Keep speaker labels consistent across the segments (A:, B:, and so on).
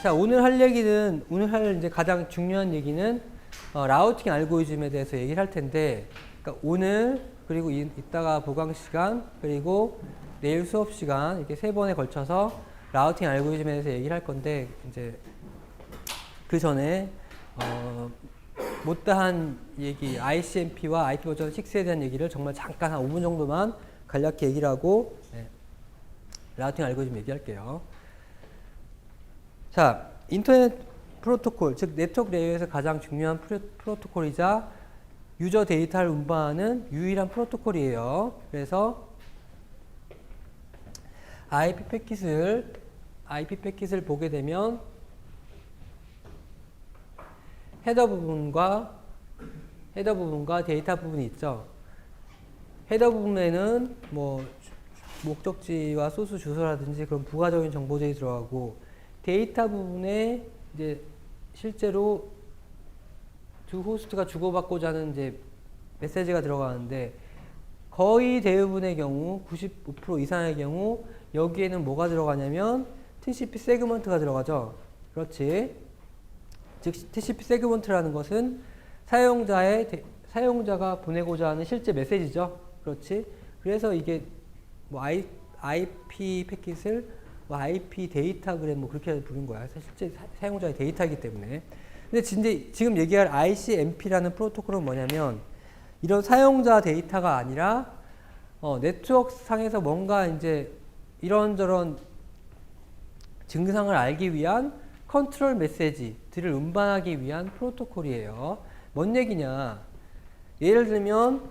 A: 자, 오늘 할 이제 가장 중요한 얘기는 라우팅 알고리즘에 대해서 얘기를 할 텐데, 그러니까 오늘 그리고 이따가 보강 시간 그리고 내일 수업 시간 이렇게 세 번에 걸쳐서 라우팅 알고리즘에 대해서 얘기를 할 건데, 이제 그 전에 못다한 얘기 ICMP와 IP 버전 6에 대한 얘기를 정말 잠깐 한 5분 정도만 간략히 얘기를 하고 라우팅 알고리즘 얘기할게요. 자, 인터넷 프로토콜, 즉 네트워크 레이어에서 가장 중요한 프로토콜이자 유저 데이터를 운반하는 유일한 프로토콜이에요. 그래서 IP 패킷을 보게 되면 헤더 부분과 데이터 부분이 있죠. 헤더 부분에는 뭐 목적지와 소스 주소라든지 그런 부가적인 정보들이 들어가고, 데이터 부분에 이제 실제로 두 호스트가 주고받고자 하는 이제 메시지가 들어가는데, 거의 대부분의 경우 95% 이상의 경우 여기에는 뭐가 들어가냐면 TCP 세그먼트가 들어가죠. 그렇지. 즉 TCP 세그먼트라는 것은 사용자가 보내고자 하는 실제 메시지죠. 그렇지. 그래서 이게 뭐 IP 패킷을 뭐 IP 데이터그램 뭐 그렇게 부른 거야. 실제 사용자의 데이터이기 때문에. 근데 지금 얘기할 ICMP라는 프로토콜은 뭐냐면, 이런 사용자 데이터가 아니라 네트워크 상에서 뭔가 이제 이런저런 증상을 알기 위한 컨트롤 메시지들을 운반하기 위한 프로토콜이에요. 뭔 얘기냐? 예를 들면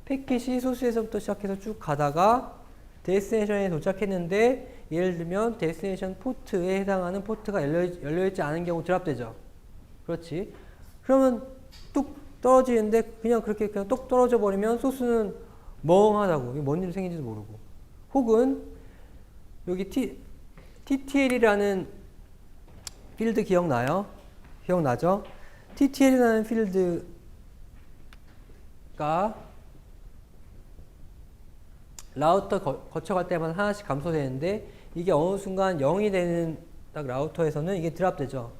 A: 패킷이 소스에서부터 시작해서 쭉 가다가 데스티네이션에 도착했는데, 예를 들면 데스티네이션 포트에 해당하는 포트가 열려있지 않은 경우 드랍되죠. 그렇지. 그러면 뚝 떨어지는데 그냥 그렇게 그냥 똑 떨어져 버리면 소스는 멍하다고, 뭔 일이 생긴지도 모르고. 혹은 여기 TTL이라는 필드 기억나요? 기억나죠? TTL이라는 필드가 라우터 거쳐갈 때마다 하나씩 감소되는데, 이게 어느 순간 0이 되는 딱 라우터에서는 이게 드랍되죠.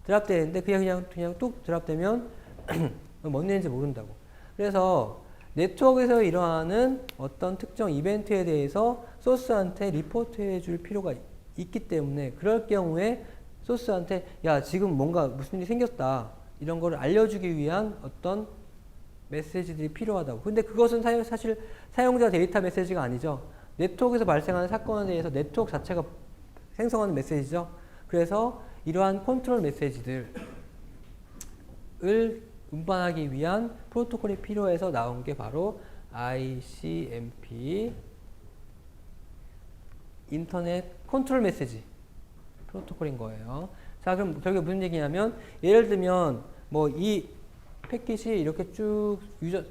A: 드랍되는데 그냥 뚝 드랍되면 뭔 일인지 모른다고. 그래서 네트워크에서 일어나는 어떤 특정 이벤트에 대해서 소스한테 리포트해 줄 필요가 있기 때문에, 그럴 경우에 소스한테 야, 지금 뭔가 무슨 일이 생겼다, 이런 거를 알려주기 위한 어떤 메시지들이 필요하다고. 근데 그것은 사실 사용자 데이터 메시지가 아니죠. 네트워크에서 발생하는 사건에 대해서 네트워크 자체가 생성하는 메시지죠. 그래서 이러한 컨트롤 메시지들을 운반하기 위한 프로토콜이 필요해서 나온 게 바로 ICMP, 인터넷 컨트롤 메시지 프로토콜인 거예요. 자, 그럼 결국에 무슨 얘기냐면, 예를 들면 뭐 이 패킷이 이렇게 쭉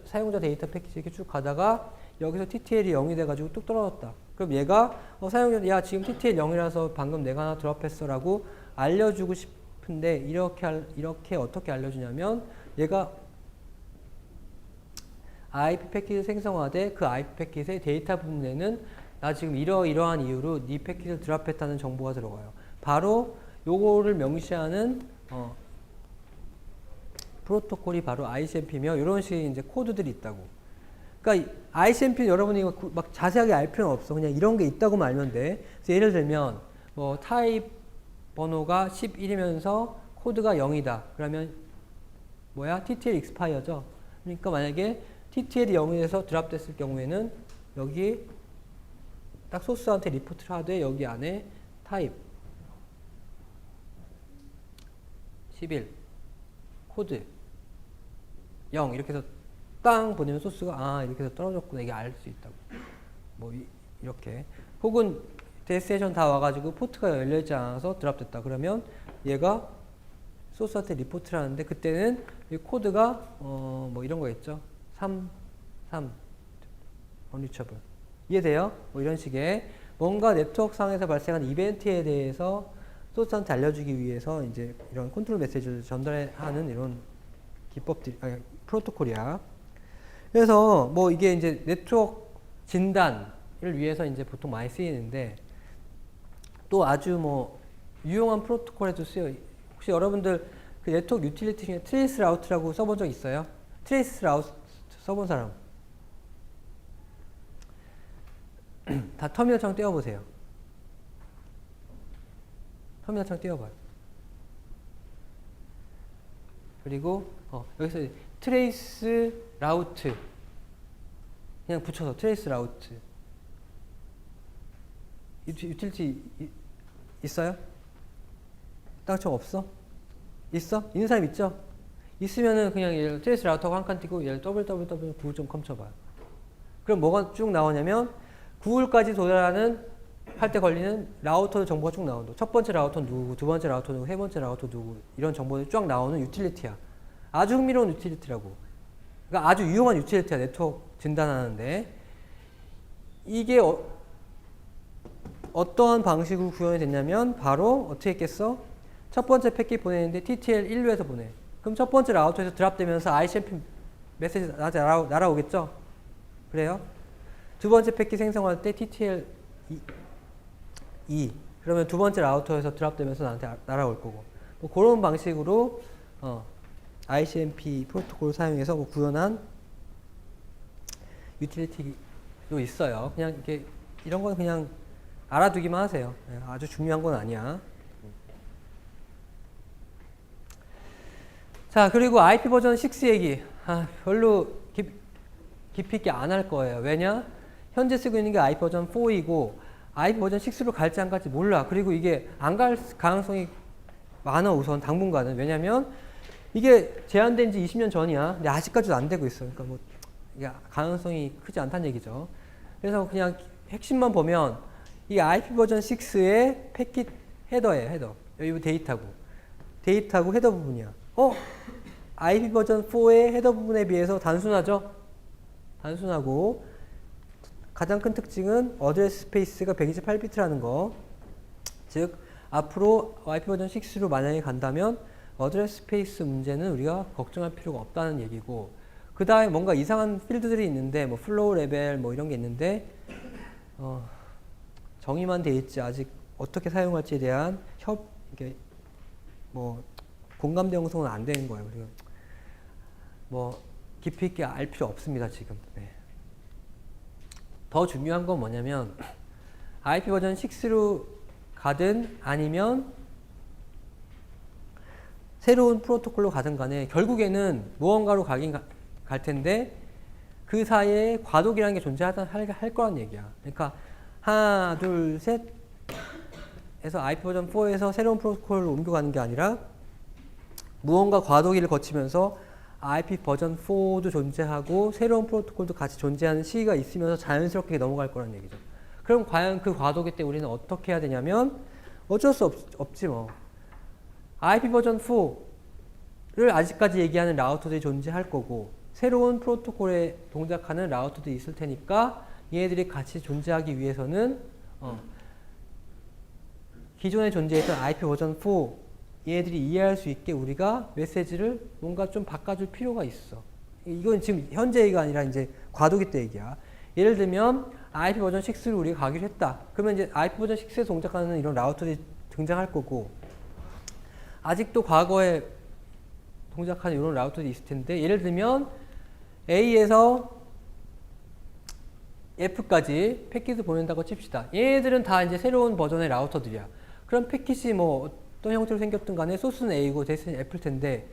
A: 사용자 데이터 패킷이 이렇게 쭉 가다가 여기서 TTL이 0이 돼가지고 뚝 떨어졌다. 그럼 얘가 사용자, 야, 지금 TTL 0이라서 방금 내가 하나 드랍했어 라고 알려주고 싶은데, 이렇게 어떻게 알려주냐면, 얘가 IP 패킷을 생성하되 그 IP 패킷의 데이터 부분에는 나 지금 이러한 이유로 네 패킷을 드랍했다는 정보가 들어가요. 바로 요거를 명시하는 프로토콜이 바로 ICMP며, 이런 식의 이제 코드들이 있다고. 그러니까 ICMP는 여러분이 막 자세하게 알 필요는 없어. 그냥 이런 게 있다고만 알면 돼. 그래서 예를 들면 뭐 타입 번호가 11이면서 코드가 0이다. 그러면 뭐야? TTL expire죠. 그러니까 만약에 TTL이 0이 돼서 드랍됐을 경우에는 여기 딱 소스한테 리포트를 하되, 여기 안에 타입 11 코드 0 이렇게 해서 땅 보내면 소스가 이렇게 해서 떨어졌구나, 이게 알 수 있다고. 뭐 이렇게. 혹은 데스티네이션 다 와가지고 포트가 열려있지 않아서 드랍됐다. 그러면 얘가 소스한테 리포트를 하는데, 그때는 이 코드가 뭐 이런 거겠죠. 3 unreachable. 이해돼요? 뭐 이런 식의 뭔가 네트워크 상에서 발생한 이벤트에 대해서 소스한테 알려주기 위해서 이제 이런 컨트롤 메시지를 전달하는 이런 기법들이, 프로토콜이야. 그래서 뭐 이게 이제 네트워크 진단을 위해서 이제 보통 많이 쓰이는데, 또 아주 뭐 유용한 프로토콜에도 쓰여. 혹시 여러분들 그 네트워크 유틸리티 중에 트레이스 라우트라고 써본 적 있어요? 트레이스 라우트 써본 사람? 다 터미널창 떼어보세요. 터미널창 떼어봐요. 그리고 여기서 트레이스 라우트 그냥 붙여서 트레이스 라우트. 유틸리티 있어요? 딱정 없어? 있어? 있는 사람 있죠? 있으면은 그냥 얘를 트레이스 라우터하고 한 칸 띄고 얘를 www.google.com 쳐봐요. 그럼 뭐가 쭉 나오냐면 구글까지 도달하는 할 때 걸리는 라우터 정보가 쭉 나온다. 첫 번째 라우터는 누구, 두 번째 라우터 누구, 세 번째 라우터 누구 이런 정보들이 쫙 나오는 유틸리티야. 아주 흥미로운 유틸리티라고. 그러니까 아주 유용한 유틸리티야. 네트워크 진단하는데 이게 어떠한 방식으로 구현이 됐냐면 바로 어떻게 했겠어? 첫 번째 패킷 보내는데 TTL 1루에서 보내. 그럼 첫 번째 라우터에서 드랍되면서 ICMP 메시지 나한테 날아오겠죠? 그래요? 두 번째 패킷 생성할 때 TTL 2. 그러면 두 번째 라우터에서 드랍되면서 나한테 날아올 거고. 뭐 그런 방식으로 ICMP 프로토콜을 사용해서 뭐 구현한 유틸리티도 있어요. 그냥 이렇게 이런 건 그냥 알아두기만 하세요. 아주 중요한 건 아니야. 자, 그리고 IP 버전 6 얘기. 별로 깊이 있게 안 할 거예요. 왜냐? 현재 쓰고 있는 게 IP 버전 4이고 IP 버전 6로 갈지 안 갈지 몰라. 그리고 이게 안 갈 가능성이 많아. 우선 당분간은. 왜냐면 이게 제한된 지 20년 전이야. 근데 아직까지도 안 되고 있어. 그러니까 뭐 이게 가능성이 크지 않다는 얘기죠. 그래서 그냥 핵심만 보면 이 IP 버전 6의 패킷 헤더예요. 헤더. 여기 데이터고 헤더 부분이야. IP 버전 4의 헤더 부분에 비해서 단순하죠? 단순하고 가장 큰 특징은 어드레스 스페이스가 128비트라는 거. 즉 앞으로 IP 버전 6로 만약에 간다면 어드레스 스페이스 문제는 우리가 걱정할 필요가 없다는 얘기고, 그 다음에 뭔가 이상한 필드들이 있는데 뭐 플로우 레벨 뭐 이런 게 있는데 정의만 돼 있지 아직 어떻게 사용할지에 대한 이게 뭐 공감대 형성은 안 되는 거예요. 그리고 뭐 깊이 있게 알 필요 없습니다 지금. 네. 더 중요한 건 뭐냐면 IP 버전 6로 가든 아니면 새로운 프로토콜로 가든 간에 결국에는 무언가로 가긴 갈 텐데 그 사이에 과도기라는 게 존재하다 할 거란 얘기야. 그러니까 하나 둘 셋 해서 IP 버전 4에서 새로운 프로토콜로 옮겨가는 게 아니라 무언가 과도기를 거치면서 IP 버전 4도 존재하고 새로운 프로토콜도 같이 존재하는 시기가 있으면서 자연스럽게 넘어갈 거란 얘기죠. 그럼 과연 그 과도기 때 우리는 어떻게 해야 되냐면 어쩔 수 없지 뭐. IP 버전 4를 아직까지 얘기하는 라우터들이 존재할 거고 새로운 프로토콜에 동작하는 라우터도 있을 테니까 얘네들이 같이 존재하기 위해서는 기존에 존재했던 IP 버전 4 얘네들이 이해할 수 있게 우리가 메시지를 뭔가 좀 바꿔줄 필요가 있어. 이건 지금 현재 얘기가 아니라 이제 과도기 때 얘기야. 예를 들면 IP 버전 6를 우리가 가기로 했다. 그러면 이제 IP 버전 6에서 동작하는 이런 라우터들이 등장할 거고 아직도 과거에 동작하는 이런 라우터들이 있을 텐데 예를 들면 A에서 F까지 패킷을 보낸다고 칩시다. 얘네들은 다 이제 새로운 버전의 라우터들이야. 그럼 패킷이 뭐 어떤 형태로 생겼든 간에 소스는 A고 데스티니는 F일 텐데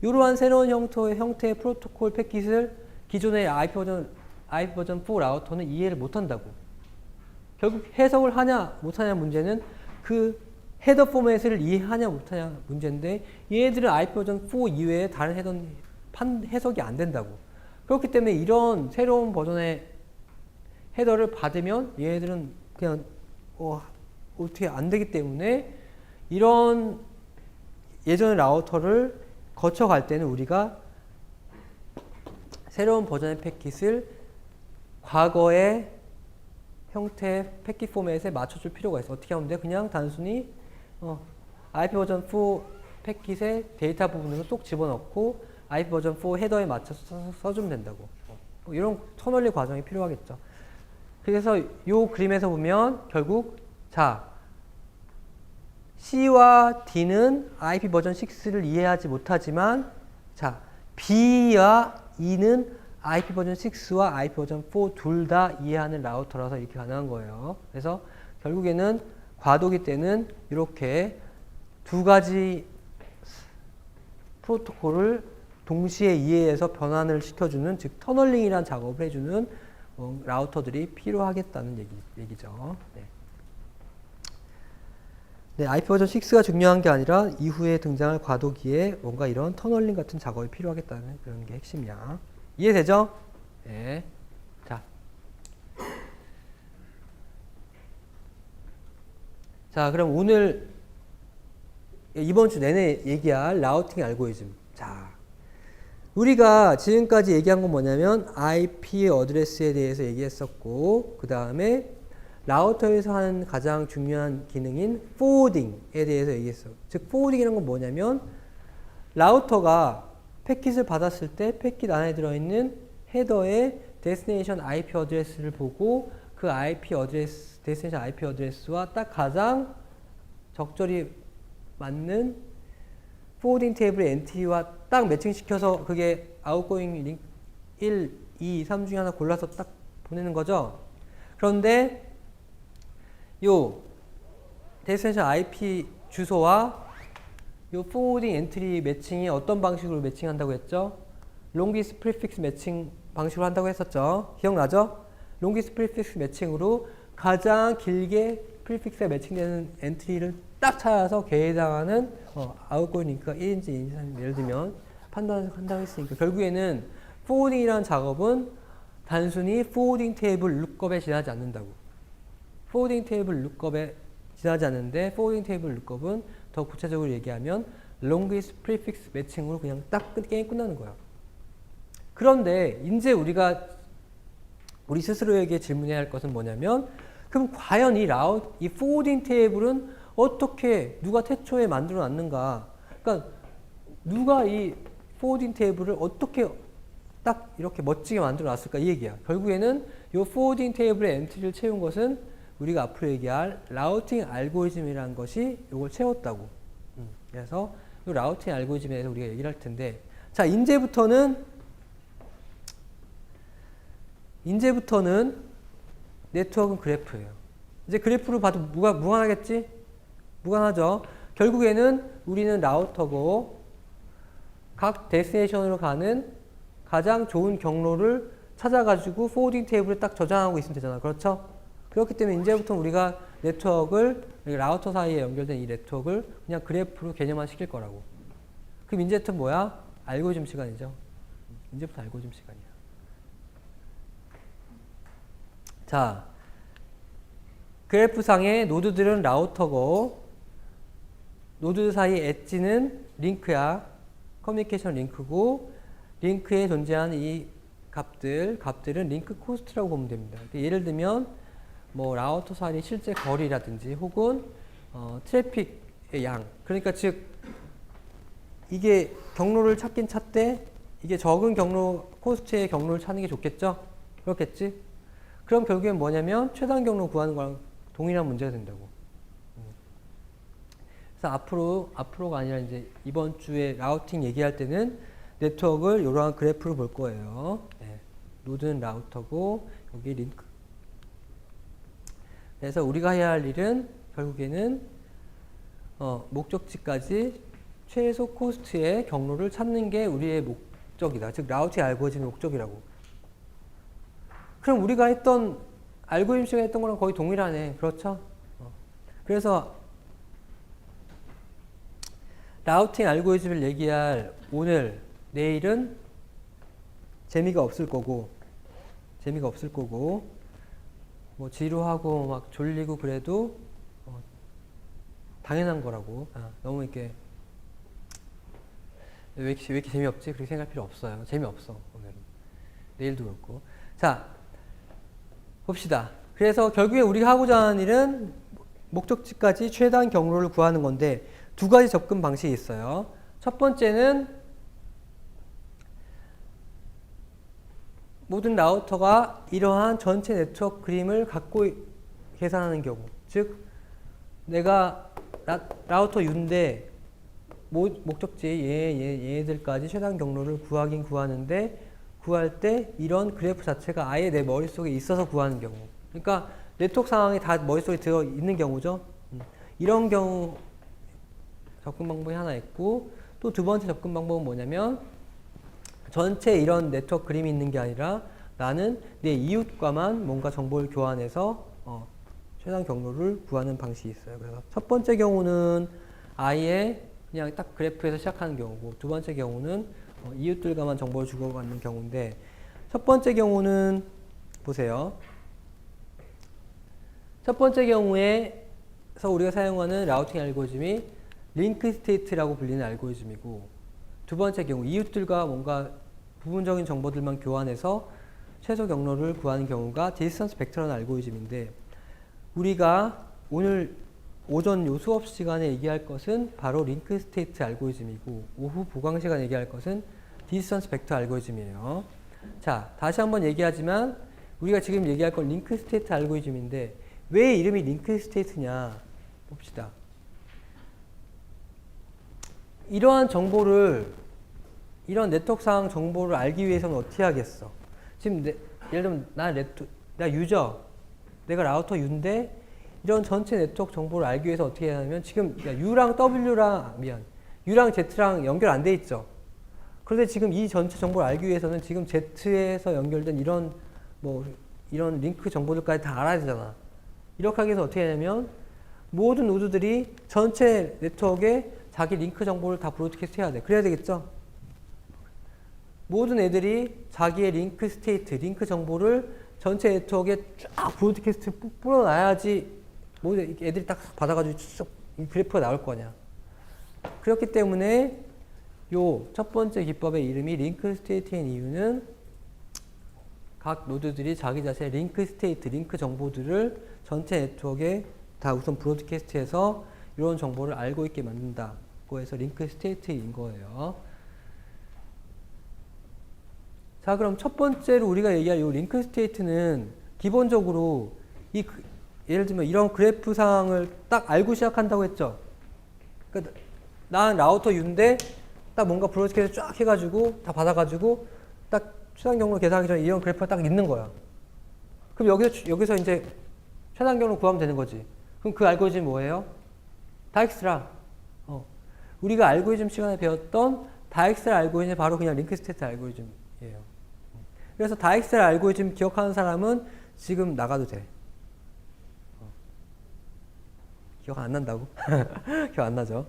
A: 이러한 새로운 형태의 프로토콜 패킷을 기존의 IP 버전 4 라우터는 이해를 못한다고. 결국 해석을 하냐 못하냐 문제는 그 헤더 포맷을 이해하냐 못하냐 문제인데 얘네들은 IP 버전 4 이외에 다른 해석이 안 된다고. 그렇기 때문에 이런 새로운 버전의 헤더를 받으면 얘네들은 그냥 어떻게 안 되기 때문에 이런 예전의 라우터를 거쳐갈 때는 우리가 새로운 버전의 패킷을 과거의 형태의 패킷 포맷에 맞춰줄 필요가 있어. 어떻게 하면 돼? 그냥 단순히 IP 버전 4 패킷의 데이터 부분으로 쏙 집어넣고 IP 버전 4 헤더에 맞춰서 써주면 된다고. 이런 터널리 과정이 필요하겠죠. 그래서 이 그림에서 보면 결국 자 C와 D는 IP 버전 6를 이해하지 못하지만 자, B와 E는 IP 버전 6와 IP 버전 4 둘 다 이해하는 라우터라서 이렇게 가능한 거예요. 그래서 결국에는 과도기 때는 이렇게 두 가지 프로토콜을 동시에 이해해서 변환을 시켜주는, 즉 터널링이라는 작업을 해주는 라우터들이 필요하겠다는 얘기죠. 네. 네, IP 버전 6가 중요한 게 아니라 이후에 등장할 과도기에 뭔가 이런 터널링 같은 작업이 필요하겠다는 그런 게 핵심이야. 이해되죠? 네. 자, 그럼 오늘 이번 주 내내 얘기할 라우팅 알고리즘. 자, 우리가 지금까지 얘기한 건 뭐냐면 IP 어드레스에 대해서 얘기했었고, 그 다음에 라우터에서 하는 가장 중요한 기능인 포워딩에 대해서 얘기했어. 즉 포워딩이라는 건 뭐냐면 라우터가 패킷을 받았을 때 패킷 안에 들어있는 헤더의 데스티네이션 IP 어드레스를 보고 그 IP 어드레스, 데스티네이션 IP 어드레스와 딱 가장 적절히 맞는 포워딩 테이블의 엔트리와 딱 매칭시켜서 그게 아웃고잉 링크 1, 2, 3 중에 하나 골라서 딱 보내는 거죠. 그런데 요 데스티네이션 IP 주소와 요 포워딩 엔트리 매칭이 어떤 방식으로 매칭한다고 했죠? 롱기스 프리픽스 매칭 방식으로 한다고 했었죠. 기억나죠? 롱기스 프리픽스 매칭으로 가장 길게 프리픽스에 매칭되는 엔트리를 딱 찾아서 걔에 해당하는 아웃고잉 링크가 1인지 2인지 예를 들면 판단을 한다고 했으니까 결국에는 포워딩이라는 작업은 단순히 포워딩 테이블 룩업에 지나지 않는다고. 포워딩 테이블 룩업에 지나지 않는데 포워딩 테이블 룩업은 더 구체적으로 얘기하면 longest prefix 매칭으로 그냥 딱 게임 끝나는 거야. 그런데 이제 우리가 우리 스스로에게 질문해야 할 것은 뭐냐면 그럼 과연 이 포워딩 테이블은 어떻게 누가 태초에 만들어 놨는가? 그러니까 누가 이 포워딩 테이블을 어떻게 딱 이렇게 멋지게 만들어 놨을까 이 얘기야. 결국에는 이 포워딩 테이블의 엔트리를 채운 것은 우리가 앞으로 얘기할 라우팅 알고리즘이라는 것이 이걸 채웠다고. 그래서 이 라우팅 알고리즘에 대해서 우리가 얘기를 할 텐데, 자 이제부터는 네트워크는 그래프예요. 이제 그래프로 봐도 무관하겠지? 무관하죠. 결국에는 우리는 라우터고 각 데스티네이션으로 가는 가장 좋은 경로를 찾아가지고 포워딩 테이블에 딱 저장하고 있으면 되잖아. 그렇죠? 그렇기 때문에 이제부터 우리가 네트워크를 라우터 사이에 연결된 이 네트워크를 그냥 그래프로 개념화 시킬 거라고. 그럼 이제부터 뭐야? 알고리즘 시간이죠. 이제부터 알고리즘 시간이야. 자, 그래프상의 노드들은 라우터고 노드 사이 엣지는 링크야. 커뮤니케이션 링크고 링크에 존재하는 이 값들은 링크 코스트라고 보면 됩니다. 예를 들면 뭐 라우터 사이의 실제 거리라든지 혹은 트래픽의 양. 그러니까 즉 이게 경로를 찾긴 찾되 이게 적은 경로 코스트의 경로를 찾는 게 좋겠죠? 그렇겠지? 그럼 결국엔 뭐냐면 최단 경로 구하는 거랑 동일한 문제가 된다고. 그래서 앞으로가 아니라 이제 이번 주에 라우팅 얘기할 때는 네트워크를 이러한 그래프로 볼 거예요. 네. 노드는 라우터고 여기 링크. 그래서 우리가 해야 할 일은 결국에는 목적지까지 최소 코스트의 경로를 찾는 게 우리의 목적이다. 즉 라우팅 알고리즘의 목적이라고. 그럼 우리가 했던 알고리즘 시간에 했던 거랑 거의 동일하네. 그렇죠? 그래서 라우팅 알고리즘을 얘기할 오늘, 내일은 재미가 없을 거고 뭐 지루하고 막 졸리고 그래도 당연한 거라고. 너무 이렇게 왜 이렇게 재미없지? 그렇게 생각할 필요 없어요. 재미없어 오늘은. 내일도 그렇고. 자, 봅시다. 그래서 결국에 우리가 하고자 하는 일은 목적지까지 최단 경로를 구하는 건데 두 가지 접근 방식이 있어요. 첫 번째는 모든 라우터가 이러한 전체 네트워크 그림을 갖고 계산하는 경우. 즉 내가 라우터 U인데 목적지 얘네들까지 최단 경로를 구하긴 구하는데 구할 때 이런 그래프 자체가 아예 내 머릿속에 있어서 구하는 경우. 그러니까 네트워크 상황이 다 머릿속에 들어 있는 경우죠. 이런 경우 접근 방법이 하나 있고 또 두 번째 접근 방법은 뭐냐면 전체 이런 네트워크 그림이 있는 게 아니라 나는 내 이웃과만 뭔가 정보를 교환해서 최단 경로를 구하는 방식이 있어요. 그래서 첫 번째 경우는 아예 그냥 딱 그래프에서 시작하는 경우고 두 번째 경우는 이웃들과만 정보를 주고받는 경우인데 첫 번째 경우는 보세요. 첫 번째 경우에서 우리가 사용하는 라우팅 알고리즘이 링크 스테이트라고 불리는 알고리즘이고 두 번째 경우 이웃들과 뭔가 부분적인 정보들만 교환해서 최소 경로를 구하는 경우가 디스턴스 벡터라는 알고리즘인데 우리가 오늘 오전 요 수업 시간에 얘기할 것은 바로 링크 스테이트 알고리즘이고 오후 보강 시간에 얘기할 것은 디스턴스 벡터 알고리즘이에요. 자, 다시 한번 얘기하지만 우리가 지금 얘기할 건 링크 스테이트 알고리즘인데 왜 이름이 링크 스테이트냐 봅시다. 이러한 정보를 이런 네트워크 상황 정보를 알기 위해서는 어떻게 하겠어? 지금 예를 들면 나 유저, 내가 라우터 U인데 이런 전체 네트워크 정보를 알기 위해서 어떻게 해야 하냐면 지금 U랑 U랑 Z랑 연결 안 돼 있죠. 그런데 지금 이 전체 정보를 알기 위해서는 지금 Z에서 연결된 이런 이런 링크 정보들까지 다 알아야 되잖아. 이렇게 하기 위해서 어떻게 하냐면 모든 노드들이 전체 네트워크에 자기 링크 정보를 다 브로드캐스트 해야 돼. 그래야 되겠죠? 모든 애들이 자기의 링크 스테이트, 링크 정보를 전체 네트워크에 쫙 브로드캐스트 뿌려놔야지 모든 애들이 딱 받아가지고 쭉 그래프가 나올 거냐. 그렇기 때문에 요 첫 번째 기법의 이름이 링크 스테이트인 이유는 각 노드들이 자기 자신의 링크 스테이트, 링크 정보들을 전체 네트워크에 다 우선 브로드캐스트해서 이런 정보를 알고 있게 만든다고 해서 링크 스테이트인 거예요. 자, 그럼 첫 번째로 우리가 얘기할 이 링크 스테이트는 기본적으로 예를 들면 이런 그래프 상황을 딱 알고 시작한다고 했죠. 그러니까 난 라우터 U인데 딱 뭔가 브로드캐스트 쫙 해가지고 다 받아가지고 딱 최단 경로 계산하기 전에 이런 그래프가 딱 있는 거야. 그럼 여기서 이제 최단 경로 구하면 되는 거지. 그럼 그 알고리즘 뭐예요? 다익스트라. 우리가 알고리즘 시간에 배웠던 다익스트라 알고리즘이 바로 그냥 링크 스테이트 알고리즘이에요. 그래서 다익스트라 알고리즘 기억하는 사람은 지금 나가도 돼. 기억 안 난다고? 기억 안 나죠?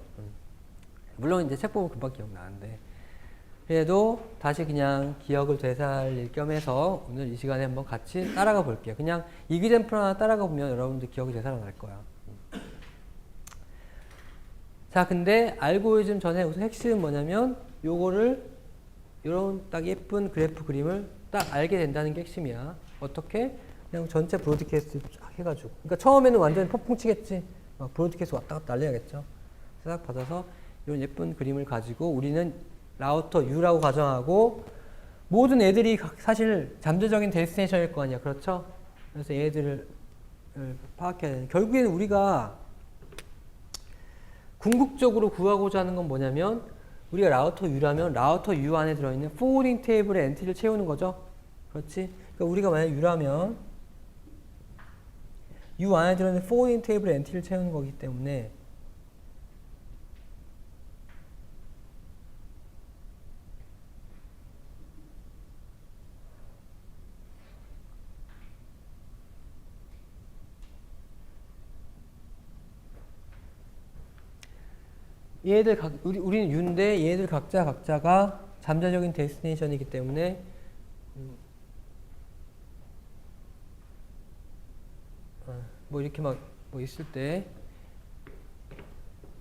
A: 물론 이제 책 보면 금방 기억나는데 그래도 다시 그냥 기억을 되살릴 겸 해서 오늘 이 시간에 한번 같이 따라가 볼게요. 그냥 이기젠플 하나 따라가 보면 여러분들 기억이 되살아날 거야. 자, 근데 알고리즘 전에 우선 핵심은 뭐냐면 요거를 이런 딱 예쁜 그래프 그림을 딱 알게 된다는 게 핵심이야. 어떻게? 그냥 전체 브로드캐스트 쫙 해가지고. 그러니까 처음에는 완전히 폭풍 치겠지. 막 브로드캐스트 왔다 갔다 날려야겠죠. 싹 받아서 이런 예쁜 그림을 가지고 우리는 라우터 U라고 가정하고 모든 애들이 사실 잠재적인 데스티네이션일 거 아니야. 그렇죠? 그래서 얘들을 파악해야 되는. 결국에는 우리가 궁극적으로 구하고자 하는 건 뭐냐면 우리가 라우터 U라면 라우터 U 안에 들어있는 포워딩 테이블의 엔트리를 채우는 거죠. 그렇지? 그러니까 우리가 만약 U라면 U 안에 들어있는 포워딩 테이블의 엔트리를 채우는 거기 때문에 우리는 U인데 얘들 각자가 잠재적인 데스티네이션이기 때문에 뭐 이렇게 막 뭐 있을 때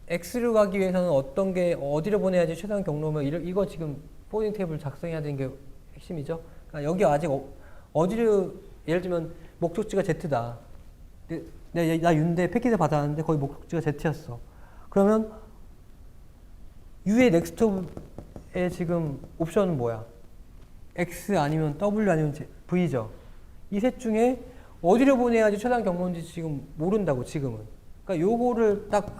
A: X로 가기 위해서는 어떤 게 어디로 보내야지 최단 경로면 이거 지금 포워딩 테이블 작성해야 되는 게 핵심이죠. 그러니까 여기 아직 어디로 예를 들면 목적지가 Z다. 나 U인데 패킷을 받았는데 거기 목적지가 Z였어. 그러면 U의 넥스트에 지금 옵션은 뭐야? X 아니면 W 아니면 V죠. 이 셋 중에 어디로 보내야지 최단 경로인지 지금 모른다고 지금은. 그러니까 요거를 딱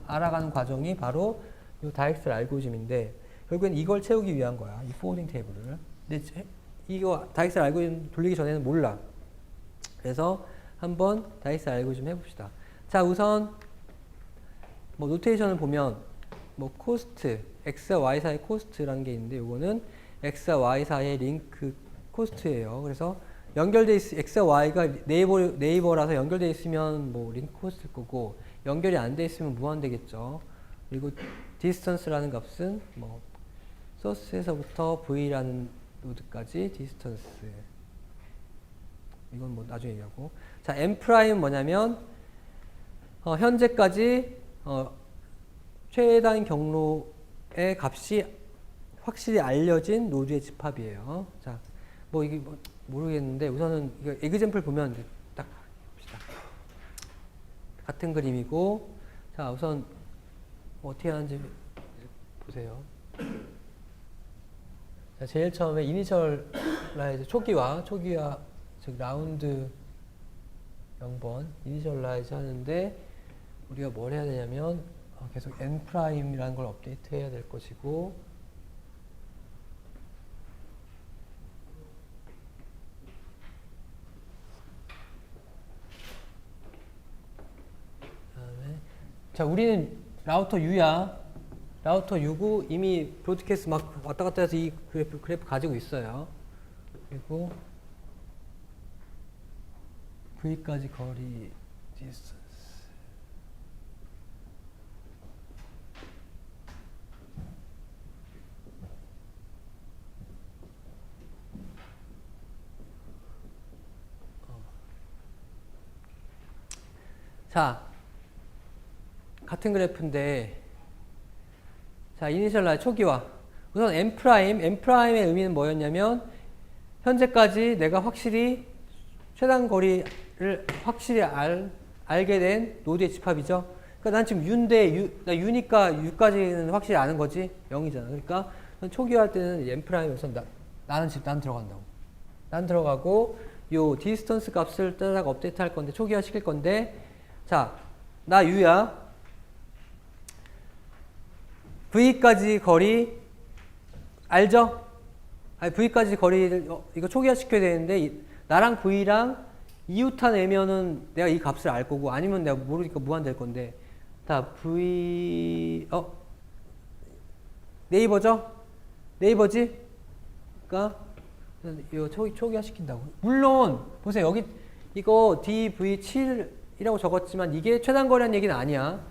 A: 알아가는 과정이 바로 요 다엑셀 알고리즘인데 결국엔 이걸 채우기 위한 거야. 이 포워딩 테이블을. 근데 이거 다엑셀 알고리즘 돌리기 전에는 몰라. 그래서 한번 다엑셀 알고리즘 해봅시다. 자, 우선 뭐 노테이션을 보면 뭐 코스트, x와 y 사이 코스트라는 게 있는데 요거는 x와 y 사이의 링크 코스트예요. 그래서 연결돼 있 x와 y가 네이버라서 연결돼 있으면 뭐 링크 코스트일 거고 연결이 안 돼 있으면 무한되겠죠. 그리고 디스턴스라는 값은 뭐 소스에서부터 v라는 노드까지 디스턴스. 이건 뭐 나중에 얘기하고. 자, m 프라임 뭐냐면 현재까지 최단 경로의 값이 확실히 알려진 노드의 집합이에요. 자, 뭐 이게 뭐 모르겠는데 우선은 이거 에그젬플 보면 딱 봅시다. 같은 그림이고, 자 우선 어떻게 하는지 보세요. 자, 제일 처음에 이니셜라이즈 초기화 즉 라운드 0번 이니셜라이즈 하는데 우리가 뭘 해야 되냐면 계속 n'이라는 걸 업데이트 해야 될 것이고, 그다음에 자, 우리는 라우터 U야. 라우터 U고 이미 브로드캐스트 막 왔다 갔다 해서 이 그래프 가지고 있어요. 그리고 V까지 거리 디스턴스. 자, 같은 그래프인데, 자, 이니셜라이즈 초기화. 우선 M'의 의미는 뭐였냐면, 현재까지 내가 확실히 최단 거리를 확실히 알게 된 노드의 집합이죠. 그러니까 난 지금 U인데, 나 U니까 U까지는 확실히 아는 거지. 0이잖아. 그러니까 초기화할 때는 M'에서 나는 들어간다고. 난 들어가고, 요 디스턴스 값을 따다가 업데이트 할 건데, 초기화 시킬 건데, 자, 나 U야. V까지 거리 알죠? 아니, V까지 거리를 이거 초기화 시켜야 되는데 나랑 V랑 이웃타 내면은 내가 이 값을 알 거고, 아니면 내가 모르니까 무한될 건데, 자 V 네이버죠? 네이버지? 그러니까 이거 초기화 시킨다고. 물론 보세요, 여기 이거 DV7이라고 적었지만 이게 최단 거리라는 얘기는 아니야.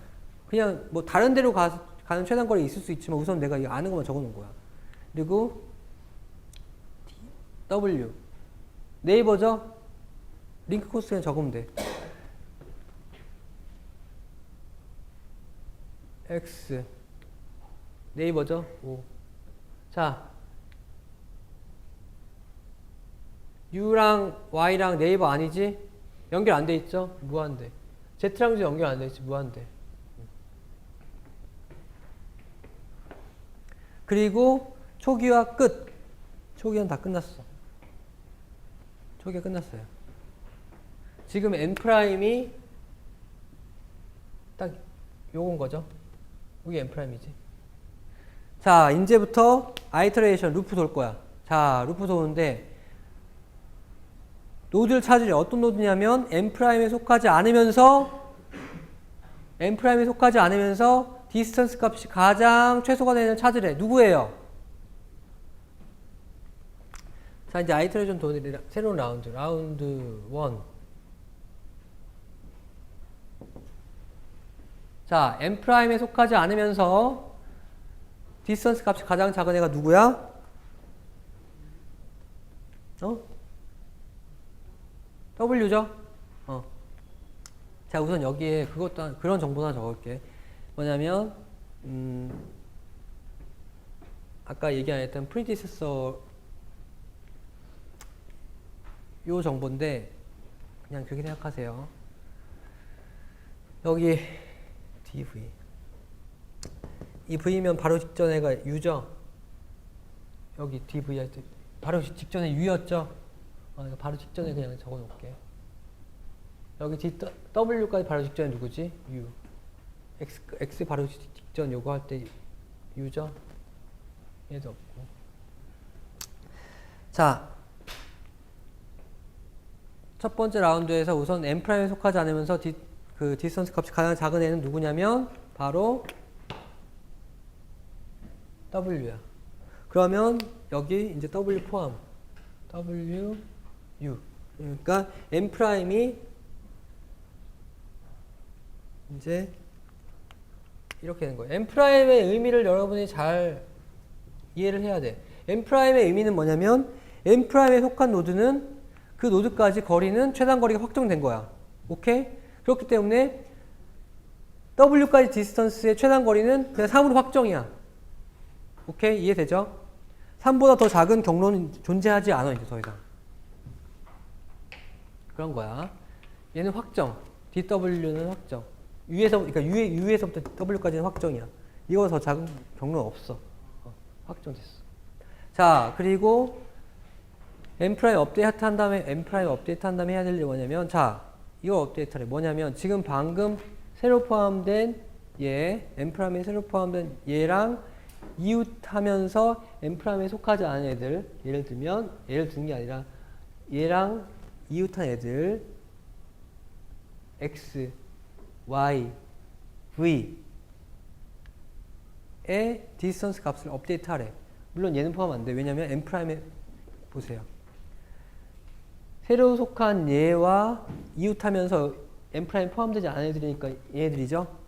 A: 그냥 뭐 다른 데로 가는 최단 거리 있을 수 있지만 우선 내가 이거 아는 것만 적어 놓은 거야. 그리고 W 네이버죠? 링크 코스트 그냥 적으면 돼. X 네이버죠? O. 자, U랑 Y랑 네이버 아니지? 연결 안 돼 있죠? 무한대. Z랑 연결 안 돼 있지? 무한대. 그리고 초기화 끝. 초기화는 다 끝났어. 초기화 끝났어요. 지금 N'이 딱 요건 거죠. 여기 N'이지. 자, 이제부터 아이터레이션 루프 돌 거야. 자, 루프 도는데 노드를 찾으려. 어떤 노드냐면 N'에 속하지 않으면서 디스턴스 값이 가장 최소가 되는 찾으래. 누구예요? 자, 이제 아이터레이션 도는 새로운 라운드 1. 자, N'에 속하지 않으면서 디스턴스 값이 가장 작은 애가 누구야? W죠? 자, 우선 여기에 그런 정보 하나 적을게. 뭐냐면, 아까 얘기 안 했던 프리디세서 요 정보인데, 그냥 그렇게 생각하세요. 여기 DV. 이 V면 바로 직전에가 U죠? 여기 DV 할 때, 바로 직전에 U였죠? 바로 직전에 그냥 적어 놓을게. 여기 W까지 바로 직전에 누구지? U. X 바로 직전 요거 할 때 U죠? 얘도 없고. 자, 첫 번째 라운드에서 우선 M'에 속하지 않으면서 그 디스턴스 값이 가장 작은 애는 누구냐면 바로 W야. 그러면 여기 이제 W 포함. W, U. 그러니까 M'이 이제 이렇게 되는 거예요. M'의 의미를 여러분이 잘 이해를 해야 돼. M'의 의미는 뭐냐면 M'에 속한 노드는 그 노드까지 거리는 최단 거리가 확정된 거야. 오케이? 그렇기 때문에 W까지 디스턴스의 최단 거리는 그냥 3으로 확정이야. 오케이? 이해되죠? 3보다 더 작은 경로는 존재하지 않아, 이제 더 이상. 그런 거야. 얘는 확정. DW는 확정. 그러니까 U에서부터 W까지는 확정이야. 이거 더 작은 경로는 없어. 확정됐어. 자, 그리고 M' 업데이트 한 다음에 해야 될 일이 뭐냐면, 자, 이거 업데이트래. 뭐냐면, 지금 방금 새로 포함된 M'에 새로 포함된 얘랑 이웃하면서 M'에 속하지 않은 애들, 예를 드는 게 아니라, 얘랑 이웃한 애들, X, Y, V의 디스턴스 값을 업데이트 하래. 물론 얘는 포함 안 돼. 왜냐면 M'에 보세요. 새로 속한 얘와 이웃하면서 M' 포함되지 않은 애들이니까 얘들이죠.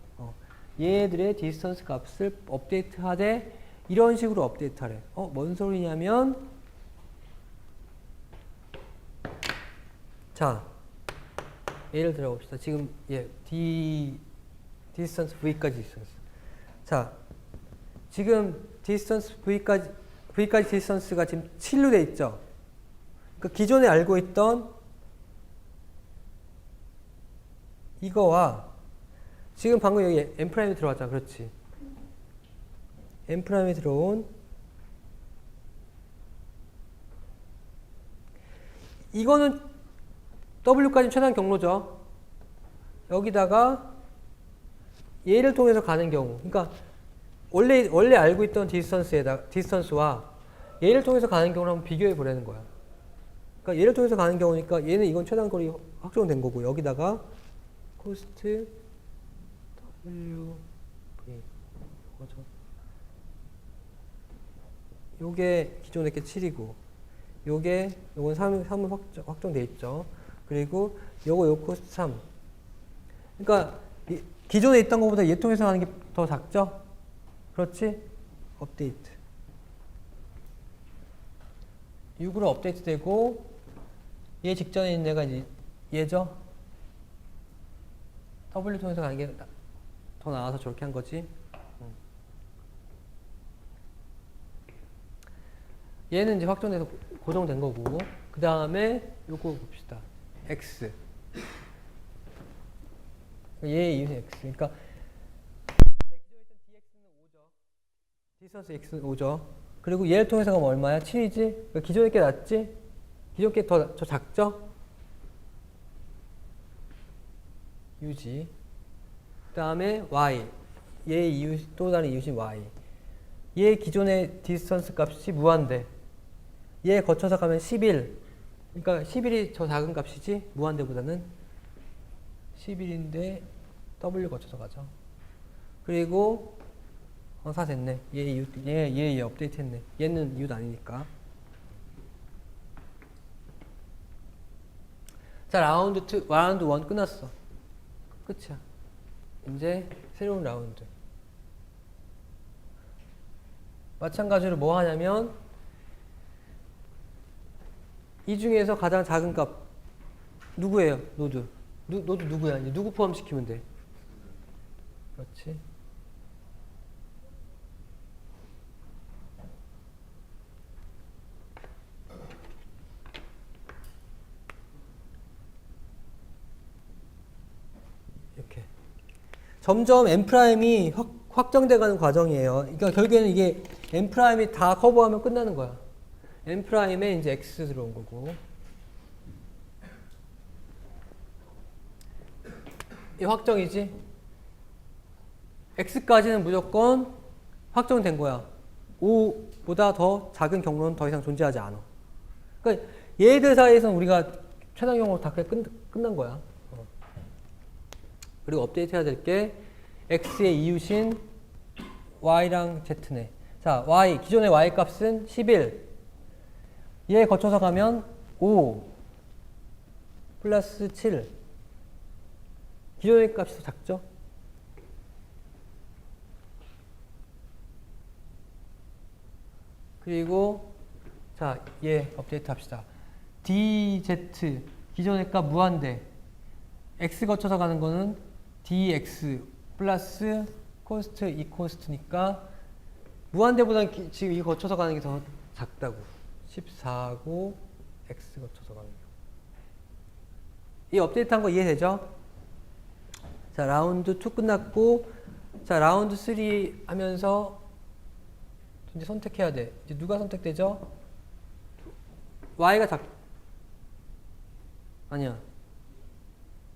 A: 얘들의 디스턴스 값을 업데이트 하되 이런 식으로 업데이트 하래. 뭔 소리냐면, 자, 예를 들어 봅시다. 지금 디스턴스 V까지 디스턴스. 자, 지금 디스턴스 V까지 디스턴스가 지금 7로 돼 있죠. 그러니까 기존에 알고 있던 이거와 지금 방금 여기 M'이 들어왔잖아. 그렇지. M'이 들어온 이거는 W까지 최단 경로죠. 여기다가 얘를 통해서 가는 경우, 그러니까 원래 알고 있던 디스턴스와 얘를 통해서 가는 경우를 한번 비교해 보라는 거야. 그러니까 얘를 통해서 가는 경우니까 얘는 이건 최단 거리 확정된 거고, 여기다가 코스트 W V 이거죠. 요게 기존에 게 7이고, 요건 3을 확정돼 있죠. 그리고 요 코스트 3. 그러니까 기존에 있던 것보다 얘 통해서 가는 게 더 작죠? 그렇지? 업데이트. 6으로 업데이트 되고, 얘 직전에 있는 애가 이제 얘죠? W 통해서 가는 게 더 나아서 저렇게 한 거지. 얘는 이제 확정돼서 고정된 거고, 그 다음에 요거 봅시다. X. 얘의 이유는 X. 그러니까 원래 기존에 있던 DX는 5죠. 디스턴스 X는 5죠. 그리고 얘를 통해서 가면 얼마야? 7이지? 그러니까 기존에 게 낫지? 기존 게 더 작죠? U지. 그 다음에 Y. 얘의 이유, 또 다른 이유신 Y. 얘 기존의 디스턴스 값이 무한대. 얘 거쳐서 가면 11. 그러니까 11이 더 작은 값이지? 무한대보다는 11인데 W 거쳐서 가죠. 그리고 다 됐네. 얘 업데이트 했네. 얘는 이웃 아니니까. 자, 라운드 1 끝났어. 끝이야. 이제 새로운 라운드. 마찬가지로 뭐 하냐면, 이 중에서 가장 작은 값 누구예요? 노드. 노드 누구야? 이제 누구 포함시키면 돼? 그렇지. 이렇게. 점점 M'이 확정돼가는 과정이에요. 그러니까 결국에는 이게 M'이 다 커버하면 끝나는 거야. M'에 이제 X 들어온 거고. 이 확정이지. x까지는 무조건 확정된 거야. 5보다 더 작은 경로는 더 이상 존재하지 않아. 그러니까 얘들 사이에서는 우리가 최단 경로 다 끝난 거야. 그리고 업데이트 해야 될 게 x의 이웃인 y랑 z네. 자, y 기존의 y 값은 11. 얘 거쳐서 가면 5 플러스 7. 기존의 값이 더 작죠? 그리고 자, 얘 업데이트 합시다. dz 기존의 값 무한대. x 거쳐서 가는 거는 dx 플러스 코스트 이 코스트니까 무한대보다는 지금 이 거쳐서 가는 게 더 작다고. 14고 x 거쳐서 가는 거. 이 업데이트한 거 이해되죠? 자, 라운드 2 끝났고, 자, 라운드 3 하면서 이제 선택해야 돼. 이제 누가 선택되죠? y가 아니야.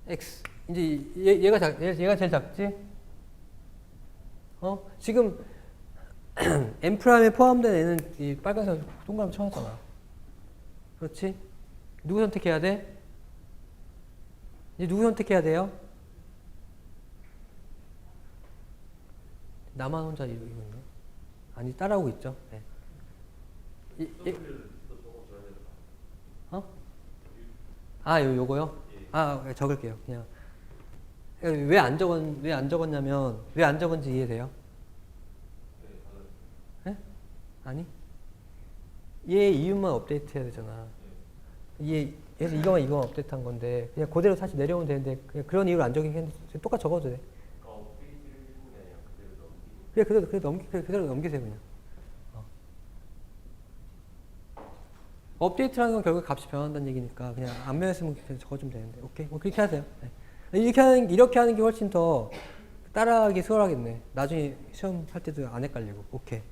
A: x. 이제 얘가 제일 작지? 지금 n''에 포함된 애는 이 빨간색 동그라미 쳐놨잖아. 그렇지? 누구 선택해야 돼? 이제 누구 선택해야 돼요? 나만 혼자 이러고 있네. 아니, 따라오고 있죠. 네. 요거요? 적을게요. 그냥. 왜 안 적었냐면, 왜 안 적은지 이해돼요? 네? 아니? 얘 이유만 업데이트 해야 되잖아. 그래서 이거만 업데이트 한 건데, 그냥 그대로 사실 내려오면 되는데, 그냥 그런 이유로 안 적이긴 했는데, 똑같이 적어도 돼. 그대로 넘기세요, 그냥. 업데이트라는 건 결국 값이 변한다는 얘기니까, 그냥 안 변했으면 그냥 적어주면 되는데, 오케이? 뭐 그렇게 하세요. 네. 이렇게 하는 게 훨씬 더 따라하기 수월하겠네. 나중에 시험 할 때도 안 헷갈리고. 오케이.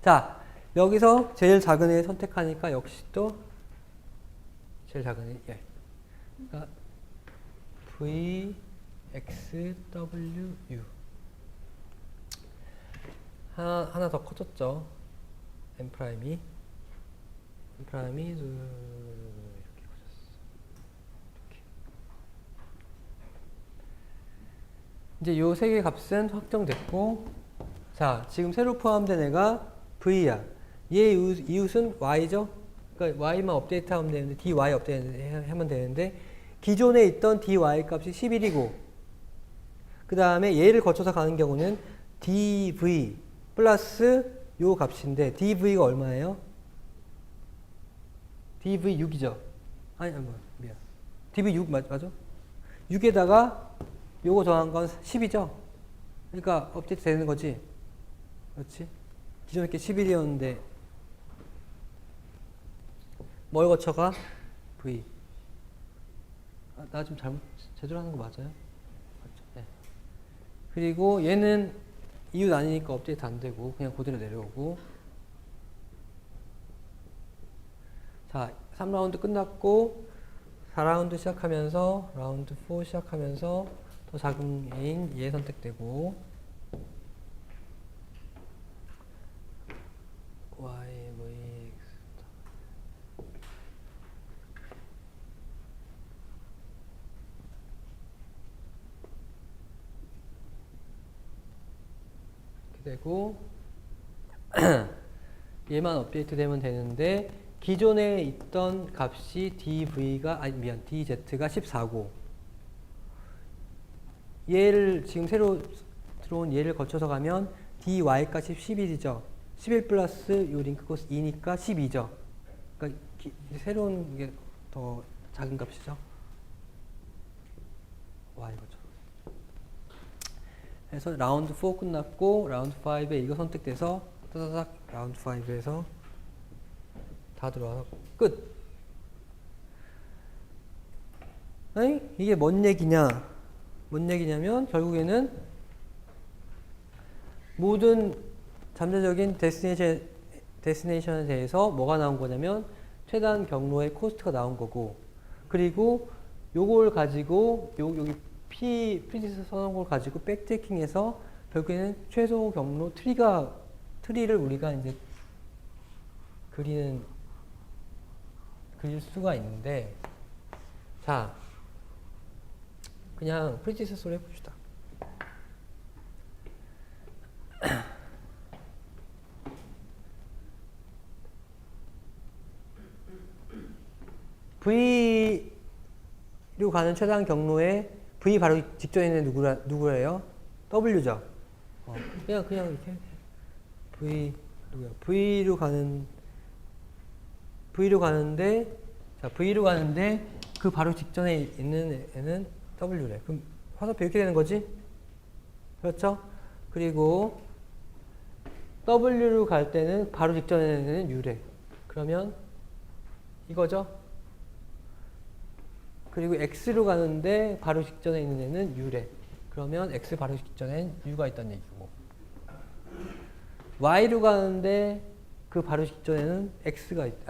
A: 자, 여기서 제일 작은 애 선택하니까 역시 또 제일 작은 애, 예. 그러니까 v, x, w, u. 하나 더 커졌죠. n''이. n''이 이렇게 커졌어. 이렇게. 이제 요 세 개 값은 확정됐고, 자, 지금 새로 포함된 애가 v야. 얘 이웃은 y죠. 그러니까 y만 업데이트 하면 되는데, dy 업데이트 하면 되는데, 기존에 있던 dy 값이 11이고, 그 다음에 얘를 거쳐서 가는 경우는 dv 플러스 요 값인데, dv가 얼마예요? dv 6이죠. 미안. dv 6 맞아? 6에다가 요거 더한 건 10이죠. 그러니까 업데이트 되는 거지. 그렇지? 기존에 게 11이었는데 뭘 거쳐가? v. 나 좀 제대로 하는 거 맞아요? 맞죠? 네. 그리고 얘는 이웃 아니니까 업데이트 안 되고 그냥 그대로 내려오고. 자, 3라운드 끝났고 4라운드 시작하면서 라운드 4 시작하면서 더 작은 애인 얘 선택되고 y, v, x 이렇게 되고 얘만 업데이트 되면 되는데 기존에 있던 값이 dv가 dz가 14고 얘를 지금 새로 들어온 얘를 거쳐서 가면 dy 값이 11이죠. 11 플러스 요 링크 코스 2니까 12죠. 그러니까 새로운 게 더 작은 값이죠. y 거쳐. 그래서 라운드 4 끝났고 라운드 5에 이거 선택돼서 따다닥 라운드 5에서 다 들어와서 끝. 아니, 이게 뭔 얘기냐? 뭔 얘기냐면 결국에는 모든 잠재적인 데스티네이션에 대해서 뭐가 나온 거냐면 최단 경로의 코스트가 나온 거고, 그리고 요걸 가지고 여기 프리시스 선언을 가지고 백트래킹해서 결국에는 최소 경로 트리를 우리가 이제 그릴 수가 있는데, 자, 그냥 프리시스 소리 해봅시다. V로 가는 최단 경로에 V 바로 직전에 있는 누구예요? W죠. 그냥 이렇게 V로 가는데, 자, V로 가는데 그 바로 직전에 있는 애는 W래. 그럼 화살표 이렇게 되는 거지? 그렇죠? 그리고 W로 갈 때는 바로 직전에 있는 U래. 그러면 이거죠? 그리고 X로 가는데 바로 직전에 있는 애는 U래. 그러면 X 바로 직전엔 U가 있다는 얘기고. Y로 가는데 그 바로 직전에는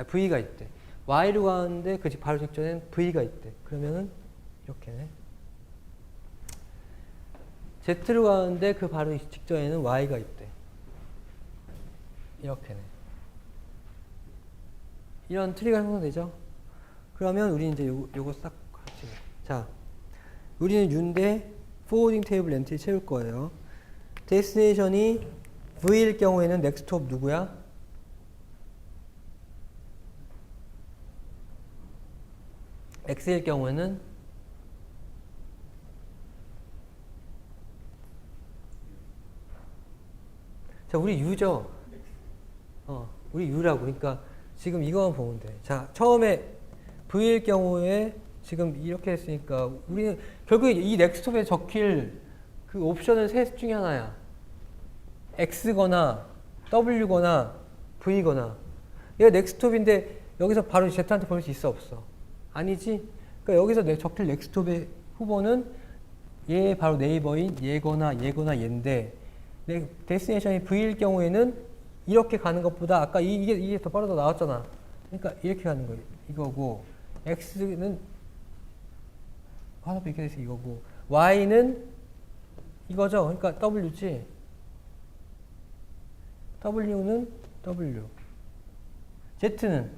A: V가 있대. Y로 가는데 그 바로 직전에는 V가 있대. 그러면은 이렇게네. Z로 가는데 그 바로 직전에는 Y가 있대. 이렇게네. 이런 트리가 형성되죠? 그러면 우리 이제 요거 싹 같이. 자, 우리는 U인데 포워딩 테이블 엔트리 채울 거예요. 데스티네이션이 V일 경우에는 넥스트 옵 누구야? X일 경우에는 자, 우리 U죠? 우리 U라고. 그러니까 지금 이거만 보면 돼. 자, 처음에 V일 경우에 지금 이렇게 했으니까 우리는 결국에 이 넥스트톱에 적힐 그 옵션은 셋 중에 하나야. X거나 W거나 V거나. 얘가 넥스트톱인데 여기서 바로 Z한테 보낼 수 있어 없어? 아니지? 그러니까 여기서 적힐 넥스트톱의 후보는 얘 바로 네이버인 얘거나 얘인데 데스티네이션이 V일 경우에는 이렇게 가는 것보다 아까 이게 더 빠르다 나왔잖아. 그러니까 이렇게 가는 거예요. 이거고 X는 화살표 이렇게 돼서 이거고 Y는 이거죠. 그러니까 W지. W는 W. Z는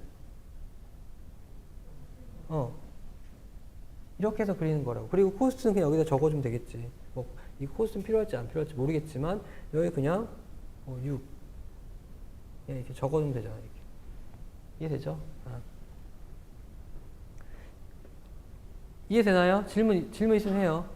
A: 이렇게 해서 그리는 거라고. 그리고 코스트는 그냥 여기다 적어주면 되겠지. 뭐 이 코스트는 필요할지 안 필요할지 모르겠지만 여기 그냥 6 이렇게 적어주면 되잖아. 이렇게. 이해되죠? 이해되나요? 질문 있으면 해요.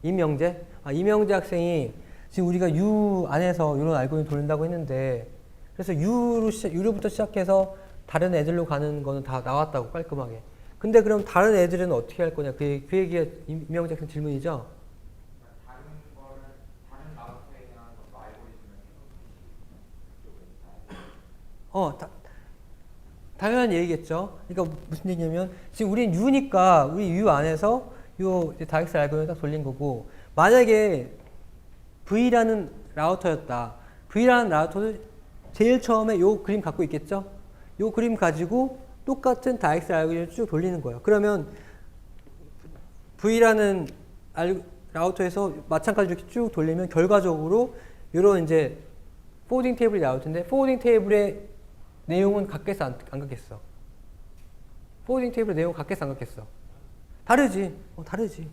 A: 임명재? 임명재 학생이 지금 우리가 U 안에서 이런 알고리즘 돌린다고 했는데 그래서 U로부터 시작해서 다른 애들로 가는 거는 다 나왔다고 깔끔하게. 근데 그럼 다른 애들은 어떻게 할 거냐? 그 얘기가 임명재 학생 질문이죠? 다른 라우터에 대한 알고리즘을 당연한 얘기겠죠. 그러니까 무슨 얘기냐면 지금 우린 U니까 우리 U 안에서 요 다엑스 알고리즘을 딱 돌린 거고 만약에 V라는 라우터였다. V라는 라우터는 제일 처음에 요 그림 갖고 있겠죠. 요 그림 가지고 똑같은 다엑스 알고리즘을 쭉 돌리는 거예요. 그러면 V라는 라우터에서 마찬가지로 이렇게 쭉 돌리면 결과적으로 요런 이제 포워딩 테이블이 나올 텐데 포워딩 테이블의 내용은 같겠어 안 같겠어? 포워딩 테이블의 내용은 같겠어 안 같겠어? 다르지. 다르지.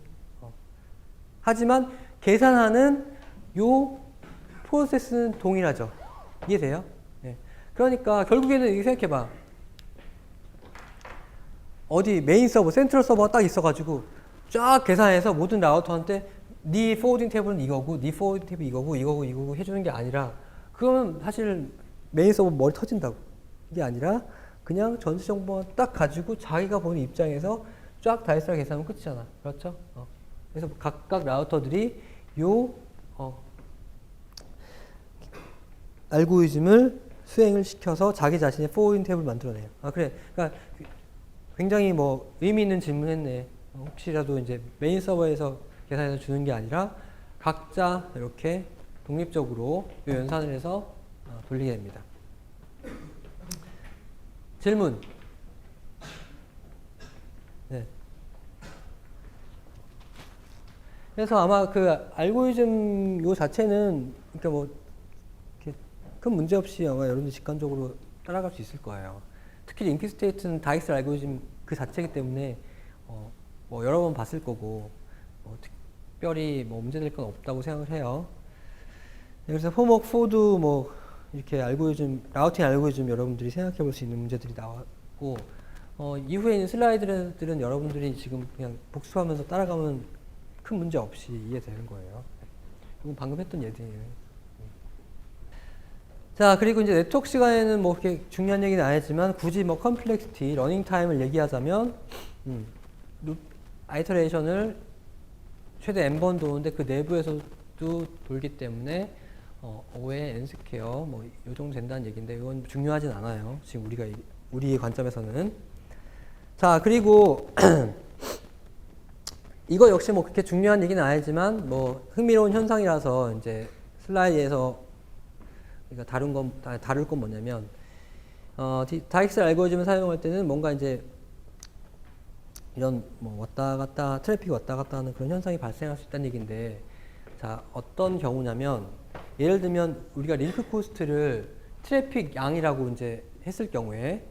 A: 하지만 계산하는 요 프로세스는 동일하죠. 이해돼요? 네. 그러니까 결국에는 이렇게 생각해봐. 어디 메인 서버, 센트럴 서버가 딱 있어가지고 쫙 계산해서 모든 라우터한테 네 포워딩 테이블은 이거고 네 포워딩 테이블 이거고 해주는 게 아니라 그러면 사실 메인 서버 머리 터진다고. 이게 아니라 그냥 전체 정보만 딱 가지고 자기가 보는 입장에서 쫙 다이스를 계산하면 끝이잖아. 그렇죠? 그래서 각각 라우터들이 요 알고리즘을 수행을 시켜서 자기 자신의 포워딩 테이블을 만들어내요. 그래. 그러니까 굉장히 뭐 의미 있는 질문했네. 혹시라도 이제 메인 서버에서 계산해서 주는 게 아니라 각자 이렇게 독립적으로 이 연산을 해서 돌리게 됩니다. 질문. 네. 그래서 아마 그 알고리즘 요 자체는 그러니까 뭐 이렇게 큰 문제 없이 아마 여러분들 직관적으로 따라갈 수 있을 거예요. 특히 링크 스테이트는 다익스 알고리즘 그 자체이기 때문에 뭐 여러 번 봤을 거고 뭐 특별히 뭐 문제될 건 없다고 생각을 해요. 그래서 포먹, 포도 뭐 이렇게 알고리즘, 라우팅 알고리즘 여러분들이 생각해 볼 수 있는 문제들이 나왔고 이후에 있는 슬라이드들은 여러분들이 지금 그냥 복습하면서 따라가면 큰 문제 없이 이해되는 거예요. 이건 방금 했던 예들이에요. 자, 그리고 이제 네트워크 시간에는 뭐 그렇게 중요한 얘기는 안 했지만 굳이 뭐 컴플렉시티, 러닝 타임을 얘기하자면 아이터레이션을 최대 n번 도는데 그 내부에서도 돌기 때문에 O의 n 스퀘어 뭐 이 정도 된다는 얘기인데 이건 중요하진 않아요. 지금 우리의 관점에서는. 자, 그리고 이거 역시 뭐 그렇게 중요한 얘기는 아니지만 뭐 흥미로운 현상이라서 이제 슬라이드에서 그러니까 다룰 건 뭐냐면 다익스 알고리즘을 사용할 때는 뭔가 이제 이런 뭐 왔다 갔다 트래픽이 왔다 갔다 하는 그런 현상이 발생할 수 있다는 얘기인데, 자, 어떤 경우냐면 예를 들면 우리가 링크 코스트를 트래픽 양이라고 이제 했을 경우에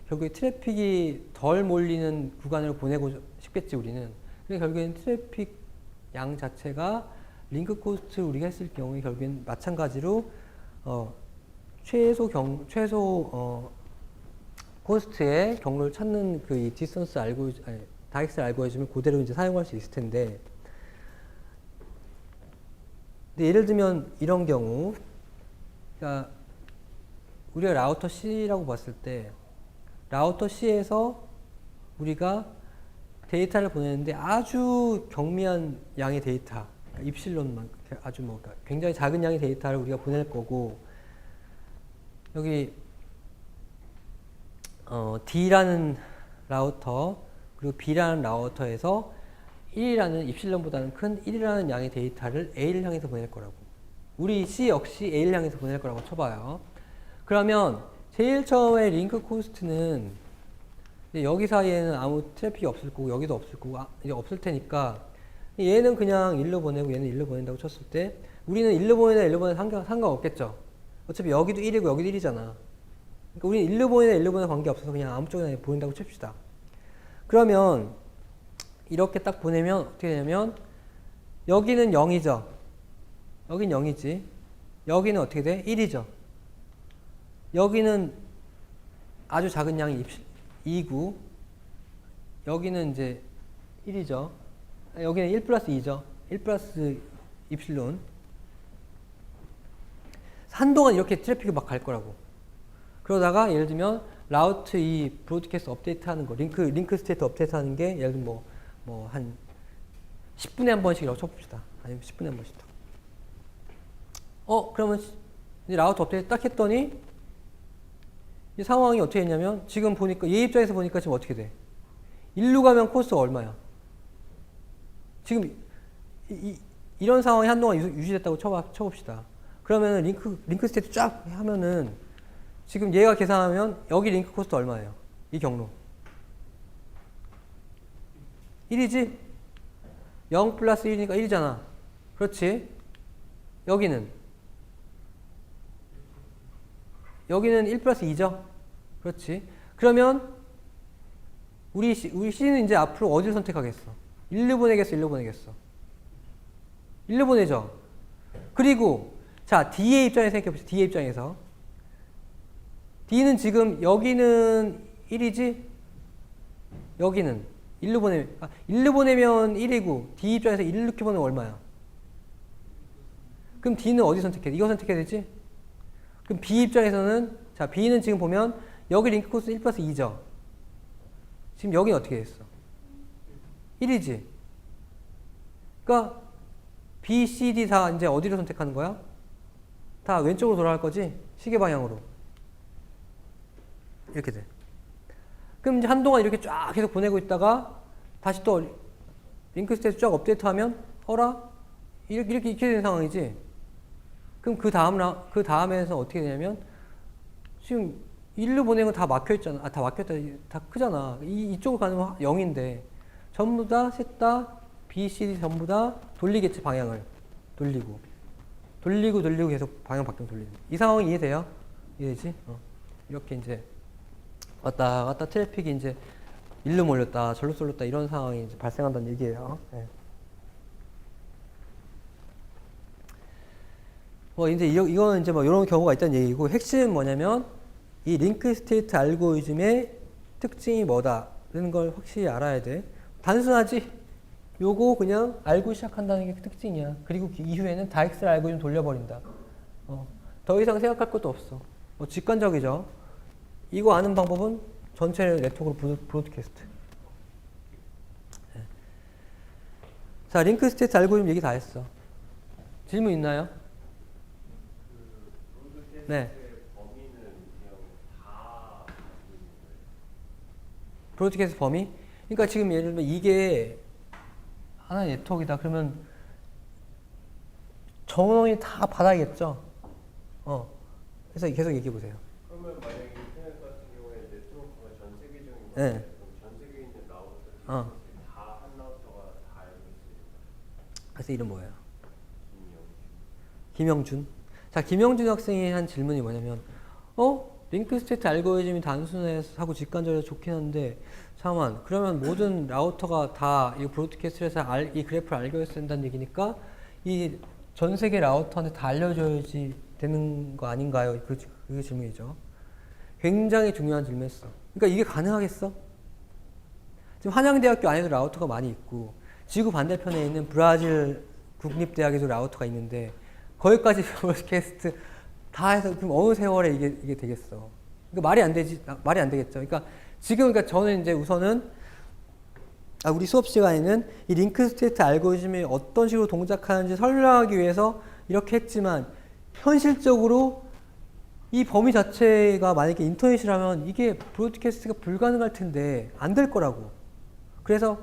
A: 결국에 트래픽이 덜 몰리는 구간을 보내고 싶겠지 우리는. 그래서 결국에는 트래픽 양 자체가 링크 코스트 우리가 했을 경우에 결국엔 마찬가지로 최소 코스트의 경로를 찾는 그 이 디스턴스 다익스 알고리즘을 그대로 이제 사용할 수 있을 텐데, 근데 예를 들면 이런 경우, 그러니까 우리가 라우터 C라고 봤을 때 라우터 C에서 우리가 데이터를 보내는데 아주 경미한 양의 데이터, 그러니까 입실론만 아주 뭐 굉장히 작은 양의 데이터를 우리가 보낼 거고, 여기 D라는 라우터 그리고 B라는 라우터에서 1이라는 입실론보다는 큰 1이라는 양의 데이터를 A를 향해서 보낼 거라고. 우리 C 역시 A를 향해서 보낼 거라고 쳐봐요. 그러면 제일 처음에 링크 코스트는 여기 사이에는 아무 트래픽이 없을 거고 여기도 없을 거고 이제 없을 테니까 얘는 그냥 1로 보내고 얘는 1로 보낸다고 쳤을 때 우리는 1로 보내나 1로 보내나 상관없겠죠. 어차피 여기도 1이고 여기도 1이잖아. 그러니까 우리는 1로 보내나 1로 보내나 관계없어서 그냥 아무 쪽이나 보낸다고 칩시다. 그러면 이렇게 딱 보내면 어떻게 되냐면 여기는 0이죠. 여긴 0이지. 여기는 어떻게 돼? 1이죠. 여기는 아주 작은 양이 2고 여기는 이제 1이죠. 여기는 1 플러스 2죠. 1 플러스 입실론. 한동안 이렇게 트래픽이 막 갈 거라고. 그러다가 예를 들면 라우트 이 브로드캐스트 업데이트 하는 거, 링크 스테이트 업데이트 하는 게 예를 들면 뭐 한 10분에 한 번씩이라고 쳐봅시다. 아니면 10분에 한 번씩. 그러면 이제 라우트 업데이트 딱 했더니 이 상황이 어떻게 했냐면 지금 보니까 얘 입장에서 보니까 지금 어떻게 돼? 1로 가면 코스가 얼마야? 지금 이런 상황이 한동안 유지됐다고 쳐봅시다. 그러면 링크 스테이트 쫙 하면은 지금 얘가 계산하면 여기 링크 코스트 얼마예요? 이 경로 1이지? 0 플러스 1이니까 1이잖아. 그렇지? 여기는 1 플러스 2죠? 그렇지? 그러면 우리 C는 이제 앞으로 어디를 선택하겠어? 1로 보내겠어? 1로 보내겠어? 1로 보내죠? 그리고 자, D의 입장에서 생각해봅시다. D의 입장에서 D는 지금 여기는 1이지? 여기는 1로 보내면 1이고 D 입장에서 1로 이렇게 보내면 얼마야? 그럼 D는 어디 선택해? 이거 선택해야 되지? 그럼 B 입장에서는 자, B는 지금 보면 여기 링크 코스 1 플러스 2죠? 지금 여기는 어떻게 됐어? 1이지? 그러니까 B, C, D 다 이제 어디로 선택하는 거야? 다 왼쪽으로 돌아갈 거지? 시계 방향으로. 이렇게 돼. 그럼 이제 한동안 이렇게 쫙 계속 보내고 있다가 다시 또 링크 스테이트 쫙 업데이트하면 이렇게 되는 상황이지. 그럼 그 다음에서 어떻게 되냐면 지금 1로 보내는 건 다 막혀 있잖아. 다 막혔다. 다 크잖아. 이쪽으로 가면 0인데 전부 다 셋 다 B, C, D 전부 다 돌리겠지 방향을 돌리고 계속 방향 바뀌면 돌리는 이 상황 이해돼요? 이해되지? 이렇게 이제 왔다 갔다 트래픽이 이제 일로 몰렸다 절로 쏠렸다 이런 상황이 이제 발생한다는 얘기예요. 네. 뭐 이제 이거는 이제 뭐 이런 경우가 있다는 얘기고 핵심은 뭐냐면 이 링크 스테이트 알고리즘의 특징이 뭐다라는 걸 확실히 알아야 돼. 단순하지? 요거 그냥 알고 시작한다는 게 특징이야. 그리고 이후에는 다 엑셀 알고리즘 돌려버린다. 더 이상 생각할 것도 없어. 직관적이죠. 이거 아는 방법은 전체 네트워크로 브로드캐스트. 네. 자, 링크 스테이트 알고리즘 얘기 다 했어. 질문 있나요? 네. 브로드캐스트 범위? 그러니까 지금 예를 들면 이게 하나의 네트워크이다. 그러면 정원이 다 받아야겠죠? 그래서 계속 얘기해 보세요.
B: 그러면 만약에 인터넷 같은 경우에 네트워크가 전 세계적인 거예요.
A: 네.
B: 그럼 전 세계에 있는 라우터들 다 한 라우터가 다 알고 있어요.
A: 그래서 이름 뭐예요? 김영준. 자, 김영준 학생이 한 질문이 뭐냐면, 링크 스테이트 알고리즘이 단순하고 직관적이어서 좋긴 한데, 잠깐만, 그러면 모든 라우터가 다 이 브로드캐스트에서 이 그래프를 알고 있어야 된다는 얘기니까, 이 전 세계 라우터한테 다 알려줘야지 되는 거 아닌가요? 그게 질문이죠. 굉장히 중요한 질문이었어. 그러니까 이게 가능하겠어? 지금 한양대학교 안에도 라우터가 많이 있고, 지구 반대편에 있는 브라질 국립대학에도 라우터가 있는데, 거기까지 브로드캐스트 다 해서 그럼 어느 세월에 이게 되겠어? 그러니까 말이 안 되겠죠. 그러니까 지금 저는 이제 우선은 우리 수업 시간에는 이 링크 스테이트 알고리즘이 어떤 식으로 동작하는지 설명하기 위해서 이렇게 했지만 현실적으로 이 범위 자체가 만약에 인터넷이라면 이게 브로드캐스트가 불가능할 텐데 안 될 거라고. 그래서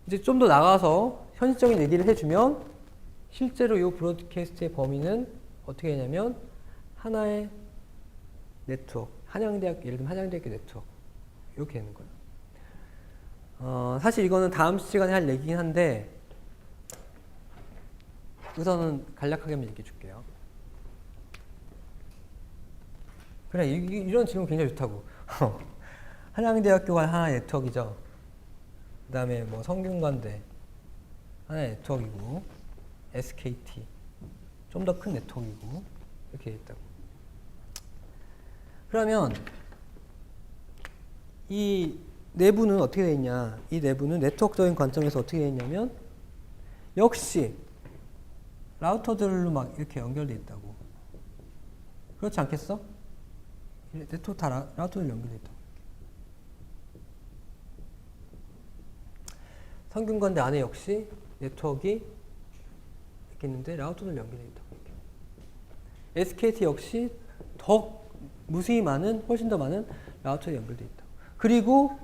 A: 이제 좀 더 나가서 현실적인 얘기를 해주면 실제로 이 브로드캐스트의 범위는 어떻게 되냐면 하나의 네트워크, 예를 들면 한양대학교 네트워크 이렇게 되는 거예요. 사실 이거는 다음 시간에 할 얘기긴 한데 우선은 간략하게만 얘기해 줄게요. 그래, 이런 질문 굉장히 좋다고. 한양대학교가 하나의 네트워크이죠. 그 다음에 뭐 성균관대 하나의 네트워크이고 SKT 좀 더 큰 네트워크이고 이렇게 있다고. 그러면 이 내부는 어떻게 되어 있냐? 이 내부는 네트워크적인 관점에서 어떻게 되어 있냐면 역시 라우터들로 막 이렇게 연결되어 있다고. 그렇지 않겠어? 네트워크 다 라우터들 연결되어 있다고. 성균관대 안에 역시 네트워크가 이렇게 있는데 라우터들 연결되어 있다고. SKT 역시 더 무수히 많은, 훨씬 더 많은 라우터에 연결되어 있다. 그리고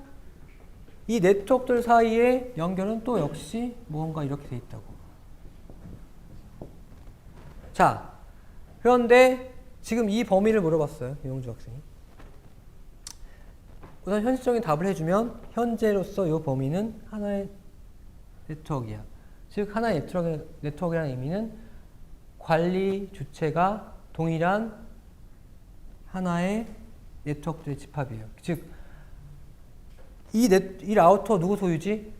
A: 이 네트워크들 사이의 연결은 또 역시 무언가 이렇게 되어 있다고. 자, 그런데 지금 이 범위를 물어봤어요. 이용주 학생이. 우선 현실적인 답을 해주면 현재로서 이 범위는 하나의 네트워크이야. 즉 하나의 네트워크라는 의미는 관리 주체가 동일한 하나의 네트워크들의 집합이에요. 즉 이 라우터 누구 소유지?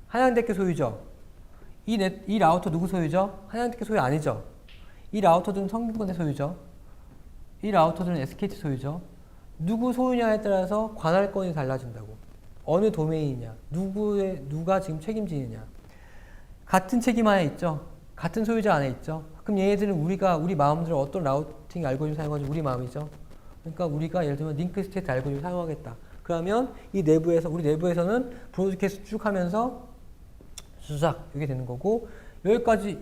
A: 한양대학교 소유죠. 이 라우터 누구 소유죠? 한양대학교 소유 아니죠. 이 라우터들은 성균관대 소유죠. 이 라우터들은 SKT 소유죠. 누구 소유냐에 따라서 관할권이 달라진다고. 어느 도메인이냐, 누가 지금 책임지느냐. 같은 책임 안에 있죠. 같은 소유자 안에 있죠. 그럼 얘네들은 우리 마음대로 어떤 라우팅 알고리즘 사용하지 우리 마음이죠. 그러니까 우리가 예를 들면 링크 스테이트 알고리즘 사용하겠다. 그러면 우리 내부에서는 브로드캐스트 쭉 하면서 수작 이게 되는 거고, 여기까지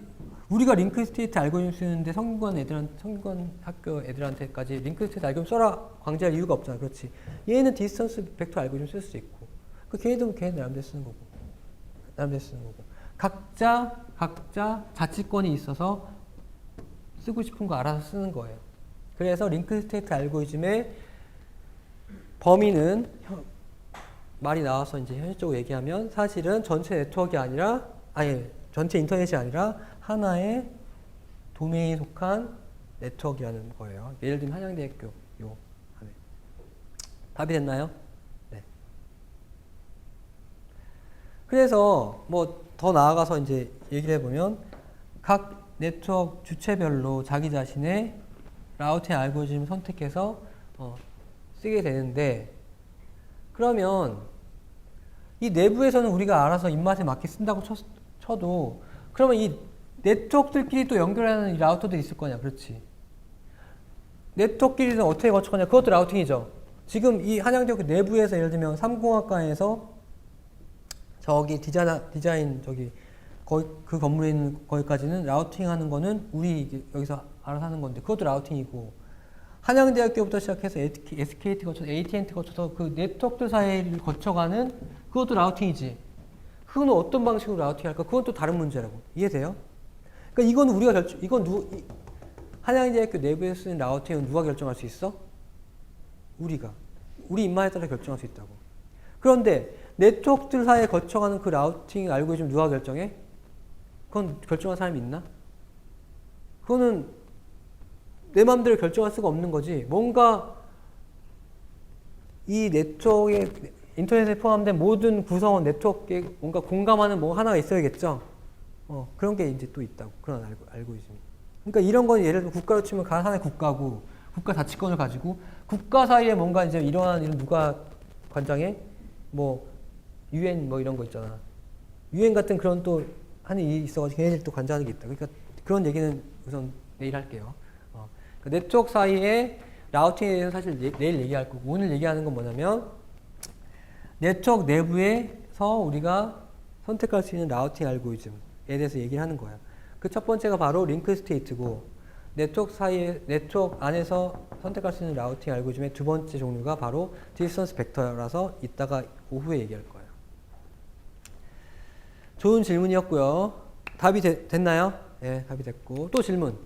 A: 우리가 링크 스테이트 알고리즘 쓰는데 성균관 학교 애들한테까지 링크 스테이트 알고리즘 써라 강제할 이유가 없잖아. 그렇지. 얘는 디스턴스 벡터 알고리즘 쓸 수 있고, 걔네들은 걔네 나름대로 쓰는 거고. 각자 자치권이 있어서 쓰고 싶은 거 알아서 쓰는 거예요. 그래서 링크 스테이트 알고리즘의 범위는 말이 나와서 이제 현실적으로 얘기하면 사실은 전체 네트워크가 아니라, 아니, 전체 인터넷이 아니라 하나의 도메인에 속한 네트워크라는 거예요. 예를 들면 한양대학교 요 안에. 답이 됐나요? 네. 그래서 뭐 더 나아가서 이제 얘기를 해보면 각 네트워크 주체별로 자기 자신의 라우팅 알고리즘을 선택해서 쓰게 되는데, 그러면 이 내부에서는 우리가 알아서 입맛에 맞게 쓴다고 쳐도 그러면 이 네트워크들끼리 또 연결하는 이 라우터들이 있을 거냐. 그렇지. 네트워크끼리는 어떻게 거쳐가냐. 그것도 라우팅이죠. 지금 이 한양대학교 내부에서 예를 들면 삼공학과에서 저기 디자인 저기 거기 그 건물에 있는 거기까지는 라우팅하는 거는 우리 여기서 알아서 하는 건데 그것도 라우팅이고, 한양대학교부터 시작해서 SKT 거쳐서 AT&T 거쳐서 그 네트워크들 사이를 거쳐가는 그것도 라우팅이지. 그건 어떤 방식으로 라우팅할까? 그건 또 다른 문제라고. 이해돼요? 그러니까 이건 우리가 한양대학교 내부에서 쓰는 라우팅은 누가 결정할 수 있어? 우리가. 우리 입맛에 따라 결정할 수 있다고. 그런데 네트워크들 사이에 거쳐가는 그 라우팅 알고리즘 누가 결정해? 그건 결정할 사람이 있나? 그거는 내 마음대로 결정할 수가 없는 거지. 뭔가 이 네트워크에, 인터넷에 포함된 모든 구성원 네트워크에 뭔가 공감하는 뭐 하나가 있어야겠죠. 그런 게 이제 또 있다고. 그런 알고리즘이. 그러니까 이런 건 예를 들어 국가로 치면 하나의 국가고, 국가 자치권을 가지고 국가 사이에 뭔가 이제 이러한 일은 누가 관장해? 뭐 UN 뭐 이런 거 있잖아. UN 같은 그런 또 하는 일이 있어가지고 걔네들이 또 관장하는 게 있다. 그러니까 그런 얘기는 우선 내일 할게요. 그러니까 네트워크 사이에 라우팅에 대해서 사실 내일 얘기할 거고, 오늘 얘기하는 건 뭐냐면 네트워크 내부에서 우리가 선택할 수 있는 라우팅 알고리즘에 대해서 얘기를 하는 거예요. 그 첫 번째가 바로 링크 스테이트고, 네트워크 사이에, 네트워크 안에서 선택할 수 있는 라우팅 알고리즘의 두 번째 종류가 바로 디스턴스 벡터라서 이따가 오후에 얘기할 거예요. 좋은 질문이었고요. 답이 됐나요? 네, 답이 됐고. 또 질문.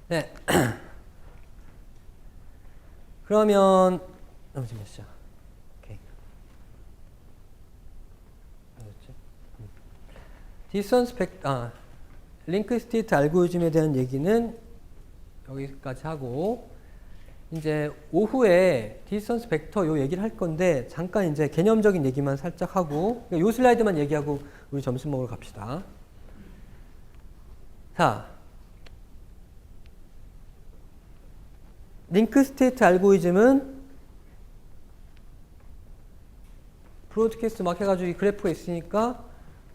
A: 네. 그러면 지금 몇 시야? 오케이. 디스턴스 링크 스테이트 알고리즘에 대한 얘기는 여기까지 하고, 이제 오후에 디스턴스 벡터 요 얘기를 할 건데 잠깐 이제 개념적인 얘기만 살짝 하고 요 슬라이드만 얘기하고 우리 점심 먹으러 갑시다. 자, 링크 스테이트 알고리즘은 브로드캐스트 막 해가지고 이 그래프가 있으니까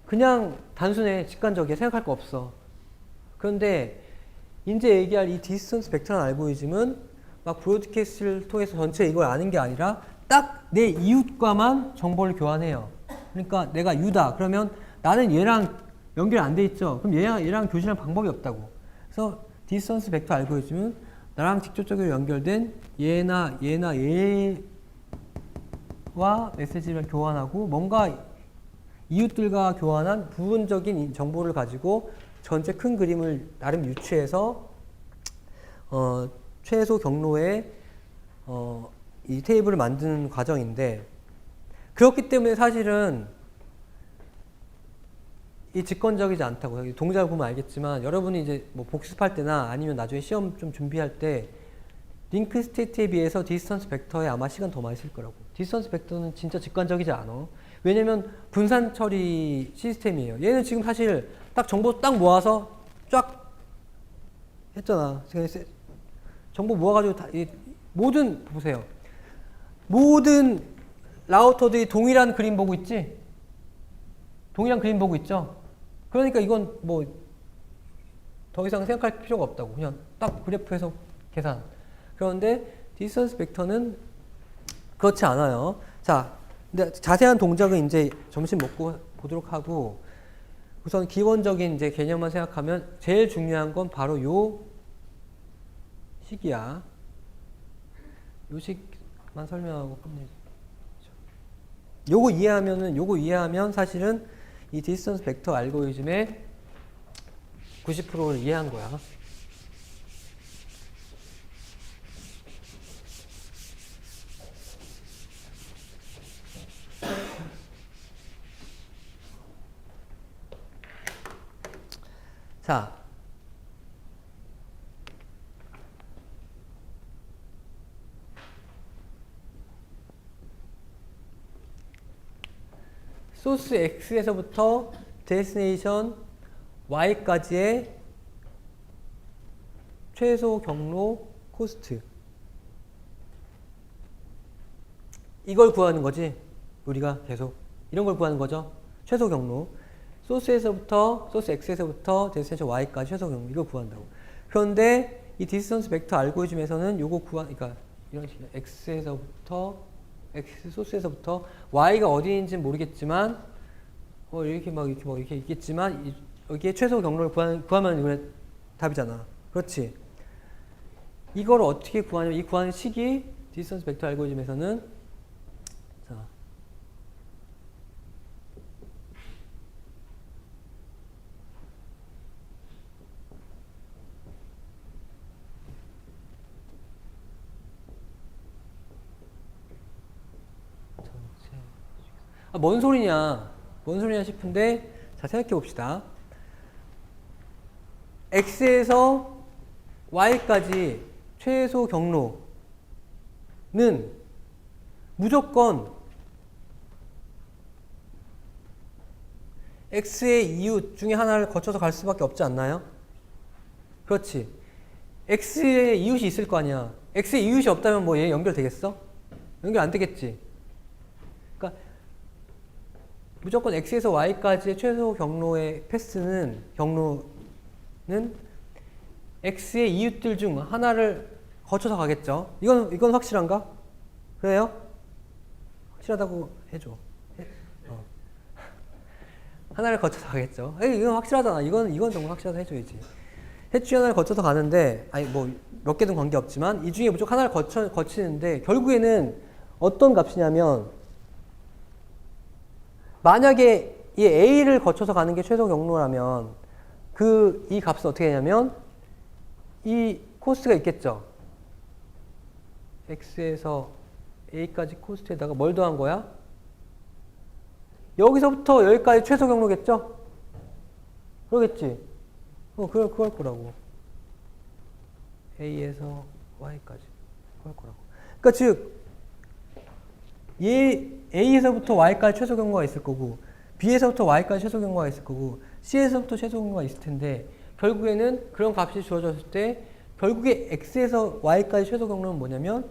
A: 그냥 단순해. 직관적이야. 생각할 거 없어. 그런데 이제 얘기할 이 디스턴스 벡터라는 알고리즘은 막 브로드캐스트를 통해서 전체 이걸 아는 게 아니라 딱 내 이웃과만 정보를 교환해요. 그러니까 내가 유다. 그러면 나는 얘랑 연결 안 돼 있죠. 그럼 얘랑 교신할 방법이 없다고. 그래서 디스턴스 벡터 알고리즘은 나랑 직접적으로 연결된 얘와 메시지를 교환하고 뭔가 이웃들과 교환한 부분적인 정보를 가지고 전체 큰 그림을 나름 유추해서 최소 경로에 이 테이블을 만드는 과정인데, 그렇기 때문에 사실은 이 직관적이지 않다고. 동작을 보면 알겠지만 여러분이 이제 뭐 복습할 때나 아니면 나중에 시험 좀 준비할 때 링크 스테이트에 비해서 디스턴스 벡터에 아마 시간 더 많이 쓸 거라고. 디스턴스 벡터는 진짜 직관적이지 않아. 왜냐면 분산 처리 시스템이에요. 얘는 지금 사실 딱 정보 딱 모아서 쫙 했잖아. 정보 모아가지고 모든 보세요. 모든 라우터들이 동일한 그림 보고 있지? 동일한 그림 보고 있죠? 그러니까 이건 뭐 더 이상 생각할 필요가 없다고. 그냥 딱 그래프에서 계산. 그런데 디스턴스 벡터는 그렇지 않아요. 자, 근데 자세한 동작은 이제 점심 먹고 보도록 하고, 우선 기본적인 이제 개념만 생각하면 제일 중요한 건 바로 요 식이야. 요 식만 설명하고 끝내죠. 요거 이해하면 사실은 이 디스턴스 벡터 알고리즘의 90%를 이해한 거야. 자, 소스 X에서부터 데스티네이션 Y까지의 최소 경로 코스트. 이걸 구하는 거지. 우리가 계속 이런 걸 구하는 거죠. 최소 경로. 소스 X에서부터 데스티네이션 Y까지 최소 경로. 이걸 구한다고. 그런데 이 디스턴스 벡터 알고리즘에서는 요거 그러니까 이런 식이야. 소스에서부터 Y가 어디인지는 모르겠지만 이렇게 있겠지만 여기에 최소 경로를 구하면 이번에 답이잖아. 그렇지. 이걸 어떻게 구하냐면 이 구하는 식이 디스턴스 벡터 알고리즘에서는 자, 뭔 소리냐 싶은데 자 생각해 봅시다. X에서 Y까지 최소 경로는 무조건 X의 이웃 중에 하나를 거쳐서 갈 수밖에 없지 않나요? 그렇지. X의 이웃이 있을 거 아니야. X의 이웃이 없다면 뭐 얘 연결되겠어? 연결 안 되겠지. 그러니까 무조건 X에서 Y까지의 최소 경로의 경로는 X의 이웃들 중 하나를 거쳐서 가겠죠. 이건 확실한가? 그래요? 확실하다고 해줘. 하나를 거쳐서 가겠죠. 이건 확실하잖아. 이건 정말 확실하다 해줘야지. 셋 중에 하나를 거쳐서 가는데, 아니 뭐 몇 개든 관계없지만 이 중에 무조건 하나를 거치는데 결국에는 어떤 값이냐면 만약에 이 A를 거쳐서 가는 게 최소 경로라면 이 값은 어떻게 되냐면 이 코스트가 있겠죠. X에서 A까지 코스트에다가 뭘 더한 거야? 여기서부터 여기까지 최소 경로겠죠? 그러겠지? 그럴 거라고. A에서 Y까지. 그럴 거라고. 그러니까 즉, A에서부터 Y까지 최소 경로가 있을 거고, B에서부터 Y까지 최소 경로가 있을 거고, C에서부터 최소 경로가 있을 텐데, 결국에는 그런 값이 주어졌을 때, 결국에 X에서 Y까지 최소 경로는 뭐냐면,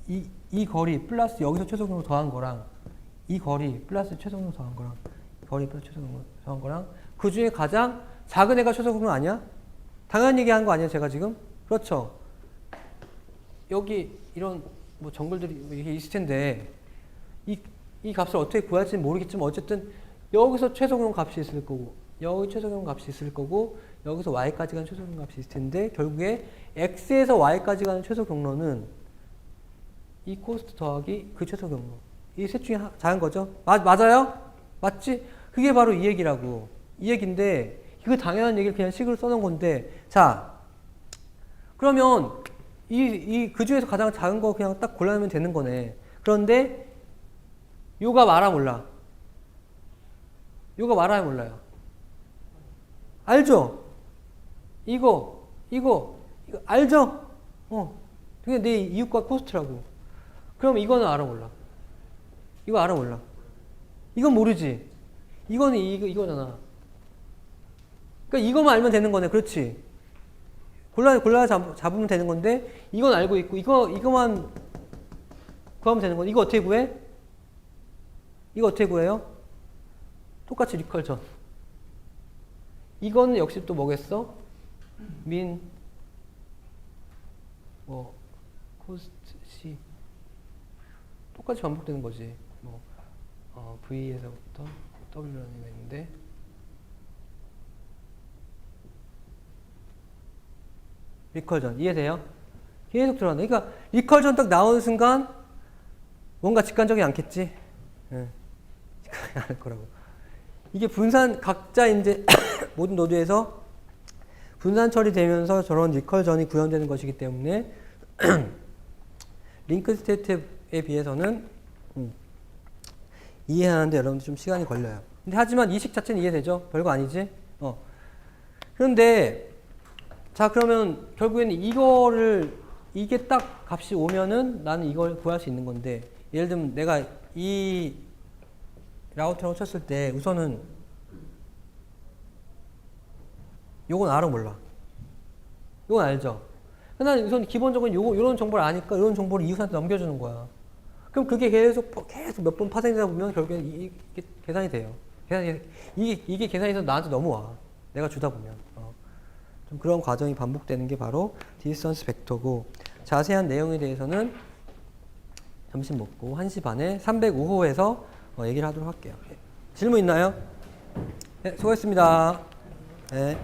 A: 이 거리 플러스 여기서 최소 경로 더한 거랑, 이 거리 플러스 최소 경로 더한 거랑, 거리 플러스 최소 경로 더한 거랑, 그 중에 가장 작은 애가 최소 경로 아니야? 당연한 얘기 한 거 아니야, 제가 지금? 그렇죠. 여기 이런 뭐 정글들이 이렇게 있을 텐데, 이 값을 어떻게 구할지는 모르겠지만, 어쨌든 여기서 최소 경로 값이 있을 거고, 여기 최소 경로 값이 있을 거고, 여기서 Y까지 가는 최소 경로 값이 있을 텐데, 결국에 X에서 Y까지 가는 최소 경로는 이 코스트 더하기 그 최소 경로. 이 셋 중에 작은 거죠? 맞아요? 맞지? 그게 바로 이 얘기라고. 이 얘기인데, 이거 당연한 얘기를 그냥 식으로 써놓은 건데, 자, 그러면 그 중에서 가장 작은 거 그냥 딱 골라내면 되는 거네. 그런데 요가 말아 몰라. 요가 말아야 몰라요. 알죠? 이거 알죠? 그게 내 이웃과 코스트라고. 그럼 이거는 알아 몰라. 이거 알아 몰라. 이건 모르지. 이거는 이거잖아. 그러니까 이거만 알면 되는 거네. 그렇지? 골라 잡으면 되는 건데, 이건 알고 있고, 이거만 구하면 되는 거네. 이거 어떻게 구해? 이거 어떻게 구해요? 똑같이 리컬전. 이거는 역시 또 뭐겠어? 코스트 C. 똑같이 반복되는 거지. V에서부터 W라는 게 있는데, 리컬전 이해돼요? 계속 들어간다. 그러니까 리컬전 딱 나오는 순간 뭔가 직관적이지 않겠지? 직관적이지 않을 거라고. 이게 각자 이제 모든 노드에서 분산 처리되면서 저런 리컬전이 구현되는 것이기 때문에 링크 스테이트에 비해서는 이해하는데 여러분들 좀 시간이 걸려요. 근데 하지만 이 식 자체는 이해되죠? 별거 아니지? 그런데 자 그러면 결국에는 이게 딱 값이 오면은 나는 이걸 구할 수 있는 건데 예를 들면 내가 이 라우트라고 쳤을 때 우선은 요건 알아 몰라. 요건 알죠. 난 우선 기본적으로 요런 정보를 아니까 이런 정보를 이웃한테 넘겨주는 거야. 그럼 그게 계속 몇 번 파생되다 보면 결국엔 이게 계산이 돼요. 이게 계산이 돼서 나한테 넘어와. 내가 주다 보면. 좀 그런 과정이 반복되는 게 바로 디스턴스 벡터고 자세한 내용에 대해서는 점심 먹고 1시 반에 305호에서 얘기를 하도록 할게요. 질문 있나요? 네, 수고했습니다. 네.